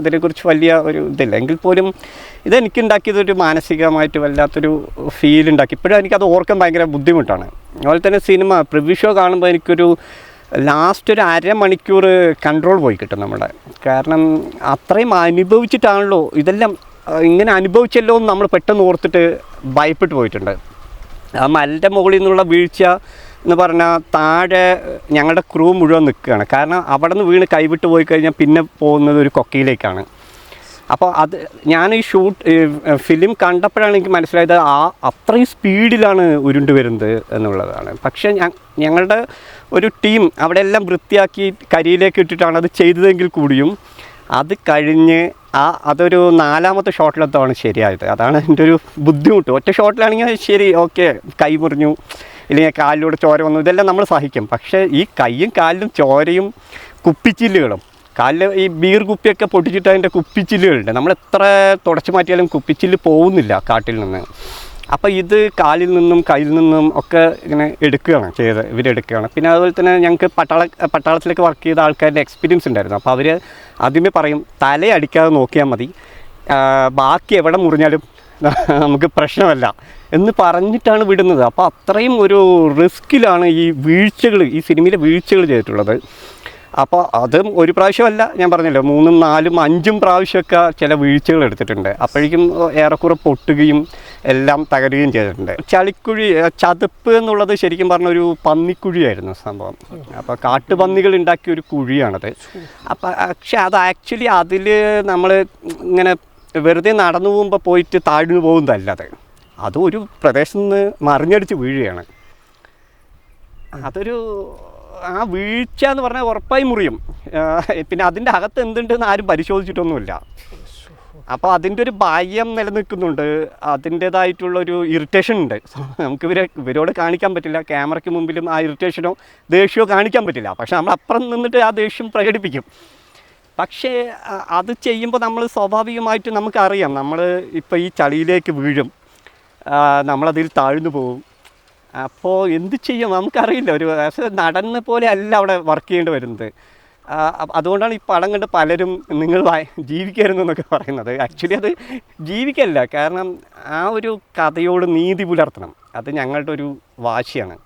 Speaker 1: ഇതിനെക്കുറിച്ച് വലിയ ഒരു ഇതില്ല. എങ്കിൽ പോലും ഇതെനിക്കുണ്ടാക്കിയതൊരു മാനസികമായിട്ട് വല്ലാത്തൊരു ഫീൽ ഉണ്ടാക്കി. ഇപ്പോഴും എനിക്കത് ഓർക്കാൻ ഭയങ്കര ബുദ്ധിമുട്ടാണ്. അതുപോലെ തന്നെ സിനിമ പ്രിവ്യൂ ഷോ കാണുമ്പോൾ എനിക്കൊരു ലാസ്റ്റ് ഒരു അരമണിക്കൂർ കൺട്രോൾ പോയി കിട്ടും നമ്മുടെ. കാരണം അത്രയും അനുഭവിച്ചിട്ടാണല്ലോ ഇതെല്ലാം, ഇങ്ങനെ അനുഭവിച്ചല്ലോ എന്ന് നമ്മൾ പെട്ടെന്ന് ഓർത്തിട്ട് ഭയപ്പെട്ടു പോയിട്ടുണ്ട്. ആ മലൻ്റെ മുകളിൽ നിന്നുള്ള വീഴ്ച എന്ന് പറഞ്ഞാൽ താഴെ ഞങ്ങളുടെ ക്രൂ മുഴുവൻ നിൽക്കുകയാണ്. കാരണം അവിടെ നിന്ന് വീണ് കൈവിട്ട് പോയി കഴിഞ്ഞാൽ പിന്നെ പോകുന്നത് ഒരു കൊക്കയിലേക്കാണ്. അപ്പോൾ അത് ഞാൻ ഈ ഫിലിം കണ്ടപ്പോഴാണ് എനിക്ക് മനസ്സിലായത് അത്രയും സ്പീഡിലാണ് ഉരുണ്ട് വരുന്നത് എന്നുള്ളതാണ്. പക്ഷേ ഞങ്ങളുടെ ഒരു ടീം അവിടെ എല്ലാം വൃത്തിയാക്കി കരിയിലേക്ക് ഇട്ടിട്ടാണ് അത് ചെയ്തതെങ്കിൽ കൂടിയും അത് കഴിഞ്ഞ് അതൊരു 4ാമത്തെ ഷോട്ടിലെത്താണ് ശരിയായത്. അതാണ് എൻ്റെ ഒരു ബുദ്ധിമുട്ട്. ഒറ്റ ഷോട്ടിലാണെങ്കിൽ ശരി, ഓക്കെ, കൈ മുറിഞ്ഞു ഇല്ലെങ്കിൽ കാലിലൂടെ ചോര വന്നു, ഇതെല്ലാം നമ്മൾ സഹിക്കും. പക്ഷേ ഈ കൈയും കാലിലും ചോരയും കുപ്പിച്ചില്ലുകളും, കാലിൽ ഈ ബീർ കുപ്പിയൊക്കെ പൊട്ടിച്ചിട്ട് അതിൻ്റെ കുപ്പിച്ചില്ലുകളുണ്ട്, നമ്മൾ എത്ര തുടച്ചു മാറ്റിയാലും കുപ്പിച്ചില്ല് പോകുന്നില്ല കാട്ടിൽ നിന്ന്. അപ്പോൾ ഇത് കാലിൽ നിന്നും കയ്യിൽ നിന്നും ഒക്കെ ഇങ്ങനെ ഇവരെടുക്കുകയാണ്. പിന്നെ അതുപോലെ തന്നെ ഞങ്ങൾക്ക് പട്ടാളത്തിലേക്ക് വർക്ക് ചെയ്ത ആൾക്കാരുടെ എക്സ്പീരിയൻസ് ഉണ്ടായിരുന്നു. അപ്പോൾ അവർ ആദ്യമേ പറയും തലയടിക്കാതെ നോക്കിയാൽ മതി, ബാക്കി എവിടെ മുറിഞ്ഞാലും നമുക്ക് പ്രശ്നമല്ല എന്ന് പറഞ്ഞിട്ടാണ് വിടുന്നത്. അപ്പോൾ അത്രയും ഒരു റിസ്ക്കിലാണ് ഈ സിനിമയിലെ വീഴ്ചകൾ ചെയ്തിട്ടുള്ളത്. അപ്പോൾ അതും ഒരു പ്രാവശ്യമല്ല, ഞാൻ പറഞ്ഞല്ലോ 3, 4, 5 പ്രാവശ്യമൊക്കെ ചില വീഴ്ചകൾ എടുത്തിട്ടുണ്ട്. അപ്പോഴേക്കും ഏറെക്കുറെ പൊട്ടുകയും എല്ലാം തകരുകയും ചെയ്തിട്ടുണ്ട്. ചളിക്കുഴി, ചതുപ്പ് എന്നുള്ളത് ശരിക്കും പറഞ്ഞ ഒരു പന്നിക്കുഴിയായിരുന്നു സംഭവം. അപ്പോൾ കാട്ടുപന്നികൾ ഉണ്ടാക്കിയ ഒരു കുഴിയാണത്. അപ്പോൾ പക്ഷെ അത് ആക്ച്വലി അതിൽ നമ്മൾ ഇങ്ങനെ വെറുതെ നടന്നു പോകുമ്പോൾ പോയിട്ട് താഴ്ന്നു പോകുന്നതല്ല, അത് ഒരു പ്രദേശത്ത് നിന്ന് മറിഞ്ഞടിച്ച് വീഴുകയാണ്. അതൊരു ആ വീഴ്ച എന്ന് പറഞ്ഞാൽ ഉറപ്പായി മുറിയും. പിന്നെ അതിൻ്റെ അകത്ത് എന്തുണ്ടെന്ന് ആരും പരിശോധിച്ചിട്ടൊന്നുമില്ല. അപ്പോൾ അതിൻ്റെ ഒരു ഭയം നിലനിൽക്കുന്നുണ്ട്, അതിൻ്റേതായിട്ടുള്ളൊരു ഇറിറ്റേഷൻ ഉണ്ട്. നമുക്ക് ഇവരോട് കാണിക്കാൻ പറ്റില്ല, ക്യാമറയ്ക്ക് മുമ്പിലും ആ ഇറിറ്റേഷനോ ദേഷ്യമോ കാണിക്കാൻ പറ്റില്ല. പക്ഷെ നമ്മൾ അപ്പുറം നിന്നിട്ട് ആ ദേഷ്യം പ്രകടിപ്പിക്കും. പക്ഷേ അത് ചെയ്യുമ്പോൾ നമ്മൾ സ്വാഭാവികമായിട്ട് നമുക്കറിയാം, നമ്മൾ ഇപ്പോൾ ഈ ചളിയിലേക്ക് വീഴും, നമ്മളതിൽ താഴ്ന്നു പോകും. അപ്പോൾ എന്ത് ചെയ്യും നമുക്കറിയില്ല. ഒരു നടന്ന പോലെ അല്ല അവിടെ വർക്ക് ചെയ്യേണ്ടി വരുന്നത്. അതുകൊണ്ടാണ് ഈ പടം കണ്ട് പലരും നിങ്ങൾ ജീവിക്കരുന്നു എന്നൊക്കെ പറയുന്നത്. ആക്ച്വലി അത് ജീവിക്കല്ല, കാരണം ആ ഒരു കഥയോട് നീതി പുലർത്തണം. അത് ഞങ്ങളുടെ ഒരു വാശിയാണ്.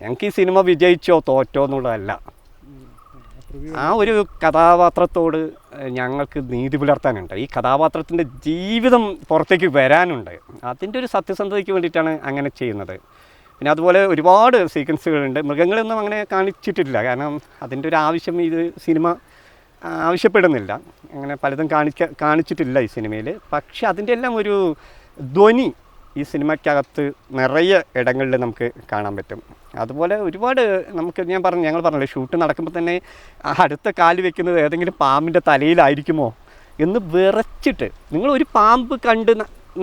Speaker 1: ഞങ്ങൾക്ക് ഈ സിനിമ വിജയിച്ചോ തോറ്റോ എന്നുള്ളതല്ല, ആ ഒരു കഥാപാത്രത്തോട് ഞങ്ങൾക്ക് നീതി പുലർത്താനുണ്ട്. ഈ കഥാപാത്രത്തിൻ്റെ ജീവിതം പുറത്തേക്ക് വരാനുണ്ട്. അതിൻ്റെ ഒരു സത്യസന്ധതയ്ക്ക് വേണ്ടിയിട്ടാണ് അങ്ങനെ ചെയ്യുന്നത്. പിന്നെ അതുപോലെ ഒരുപാട് സീക്വൻസുകളുണ്ട്. മൃഗങ്ങളൊന്നും അങ്ങനെ കാണിച്ചിട്ടില്ല, കാരണം അതിൻ്റെ ഒരു ആവശ്യം ഇത് സിനിമ ആവശ്യപ്പെടുന്നില്ല. അങ്ങനെ പലതും കാണിച്ചിട്ടില്ല ഈ സിനിമയിൽ. പക്ഷെ അതിൻ്റെ എല്ലാം ഒരു ധ്വനി ഈ സിനിമയ്ക്കകത്ത് നിറയെ ഇടങ്ങളിൽ നമുക്ക് കാണാൻ പറ്റും. അതുപോലെ ഒരുപാട് ഞങ്ങൾ പറഞ്ഞില്ലേ, ഷൂട്ട് നടക്കുമ്പോൾ തന്നെ അടുത്ത കാല് വെക്കുന്നത് ഏതെങ്കിലും പാമ്പിൻ്റെ തലയിലായിരിക്കുമോ എന്ന് വിറച്ചിട്ട്, നിങ്ങളൊരു പാമ്പ് കണ്ട്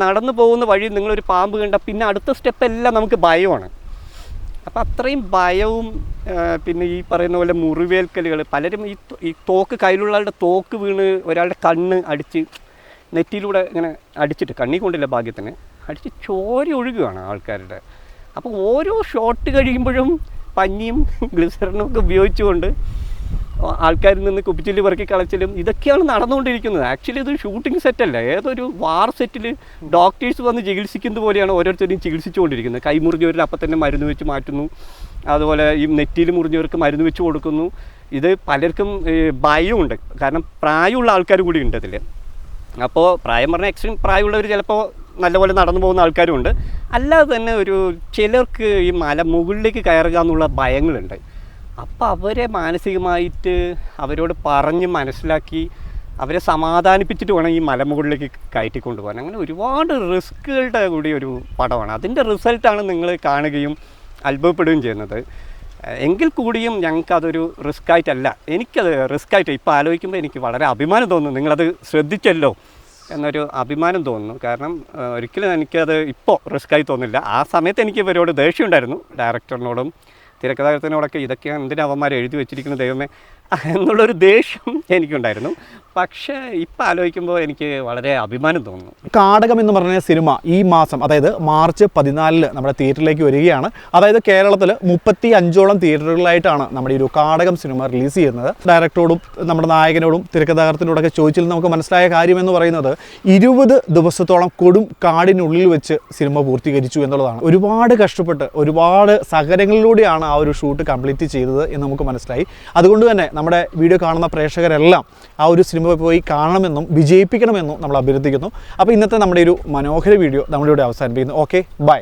Speaker 1: നടന്നു പോകുന്ന വഴി നിങ്ങളൊരു പാമ്പ് കണ്ടാൽ പിന്നെ അടുത്ത സ്റ്റെപ്പെല്ലാം നമുക്ക് ഭയമാണ്. അപ്പോൾ അത്രയും ഭയവും പിന്നെ ഈ പറയുന്ന പോലെ മുറിവേൽക്കലുകൾ, പലരും ഈ തോക്ക് കയ്യിലുള്ള ആളുടെ തോക്ക് വീണ് ഒരാളുടെ കണ്ണ് അടിച്ച് നെറ്റിയിലൂടെ ഇങ്ങനെ അടിച്ചിട്ട്, കണ്ണി കൊണ്ടില്ല ഭാഗ്യത്തിന്, അടിച്ച് ചോര ഒഴുകുകയാണ് ആൾക്കാരുടെ. അപ്പോൾ ഓരോ ഷോട്ട് കഴിയുമ്പോഴും പഞ്ഞിയും ഗ്ലിസറിനും ഒക്കെ ഉപയോഗിച്ചുകൊണ്ട് ആൾക്കാരിൽ നിന്ന് കുപ്പിച്ചില്ലി പെറുക്കി കളച്ചിലും ഇതൊക്കെയാണ് നടന്നുകൊണ്ടിരിക്കുന്നത്. ആക്ച്വലി ഇത് ഷൂട്ടിംഗ് സെറ്റല്ല, ഏതൊരു വാർ സെറ്റിൽ ഡോക്ടേഴ്സ് വന്ന് ചികിത്സിക്കുന്നത് പോലെയാണ് ഓരോരുത്തരെയും ചികിത്സിച്ചുകൊണ്ടിരിക്കുന്നത്. കൈ മുറിഞ്ഞവരിൽ അപ്പം തന്നെ മരുന്ന് വെച്ച് മാറ്റുന്നു, അതുപോലെ ഈ നെറ്റിയിൽ മുറിഞ്ഞവർക്ക് മരുന്ന് വെച്ച് കൊടുക്കുന്നു. ഇത് പലർക്കും ഭയമുണ്ട്, കാരണം പ്രായമുള്ള ആൾക്കാർ കൂടി ഉണ്ട് അതിൽ. അപ്പോൾ പ്രായം പറഞ്ഞാൽ എക്സ്ട്രീം പ്രായമുള്ളവർ ചിലപ്പോൾ നല്ലപോലെ നടന്നു പോകുന്ന ആൾക്കാരുമുണ്ട്. അല്ലാതെ തന്നെ ചിലർക്ക് ഈ മല മുകളിലേക്ക് കയറുക എന്നുള്ള ഭയങ്ങളുണ്ട്. അപ്പോൾ അവരെ മാനസികമായിട്ട് അവരോട് പറഞ്ഞ് മനസ്സിലാക്കി അവരെ സമാധാനിപ്പിച്ചിട്ട് വേണം ഈ മലമുകളിലേക്ക് കയറ്റിക്കൊണ്ട് പോകാൻ. അങ്ങനെ ഒരുപാട് റിസ്ക്കുകളുടെ കൂടി ഒരു പടമാണ്. അതിൻ്റെ റിസൾട്ടാണ് നിങ്ങൾ കാണുകയും അത്ഭുതപ്പെടുകയും ചെയ്യുന്നത്. എങ്കിൽ കൂടിയും ഞങ്ങൾക്കതൊരു റിസ്ക്കായിട്ടല്ല, എനിക്കത് റിസ്ക്കായിട്ട് ഇപ്പോൾ ആലോചിക്കുമ്പോൾ എനിക്ക് വളരെ അഭിമാനം തോന്നുന്നു. നിങ്ങളത് ശ്രദ്ധിച്ചല്ലോ എന്നൊരു അഭിമാനം തോന്നുന്നു. കാരണം ഒരിക്കലും എനിക്കത് ഇപ്പോൾ റിസ്ക്കായി തോന്നില്ല. ആ സമയത്ത് എനിക്ക് ഇവരോട് ദേഷ്യം ഉണ്ടായിരുന്നു, ഡയറക്ടറിനോടും തിരക്കഥാകൃത്തിനോടൊക്കെ. ഇതൊക്കെ എന്തിനാ അവന്മാർ എഴുതി വെച്ചിരിക്കുന്ന ദൈവമേ എന്നുള്ളൊരു ദേഷ്യം എനിക്കുണ്ടായിരുന്നു. പക്ഷേ ഇപ്പം ആലോചിക്കുമ്പോൾ എനിക്ക് വളരെ അഭിമാനം തോന്നുന്നു.
Speaker 2: കാടകം എന്ന് പറഞ്ഞ സിനിമ ഈ മാസം, അതായത് മാർച്ച് 14 നമ്മുടെ തിയേറ്ററിലേക്ക് വരികയാണ്. അതായത് കേരളത്തിൽ 35ഓളം തിയേറ്ററുകളിലായിട്ടാണ് നമ്മുടെ ഒരു കാടകം സിനിമ റിലീസ് ചെയ്യുന്നത്. ഡയറക്ടറോടും നമ്മുടെ നായകനോടും തിരക്കഥാകൃത്തിനോടൊക്കെ ചോദിച്ചാൽ നമുക്ക് മനസ്സിലായ കാര്യം എന്ന് പറയുന്നത് 20 ദിവസത്തോളം കൊടും കാടിനുള്ളിൽ വെച്ച് സിനിമ പൂർത്തീകരിച്ചു എന്നുള്ളതാണ്. ഒരുപാട് കഷ്ടപ്പെട്ട് ഒരുപാട് സഹനങ്ങളിലൂടെയാണ് ആ ഒരു ഷൂട്ട് കംപ്ലീറ്റ് ചെയ്തത് എന്ന് നമുക്ക് മനസ്സിലായി. അതുകൊണ്ട് തന്നെ നമ്മുടെ വീഡിയോ കാണുന്ന പ്രേക്ഷകരെല്ലാം ആ ഒരു സിനിമ പോയി കാണണമെന്നും വിജയിപ്പിക്കണമെന്നും നമ്മൾ അഭ്യർത്ഥിക്കുന്നു. അപ്പോൾ ഇന്നത്തെ നമ്മുടെ ഒരു മനോഹര വീഡിയോ നമ്മളിവിടെ അവസാനിപ്പിക്കുന്നു. Okay, by.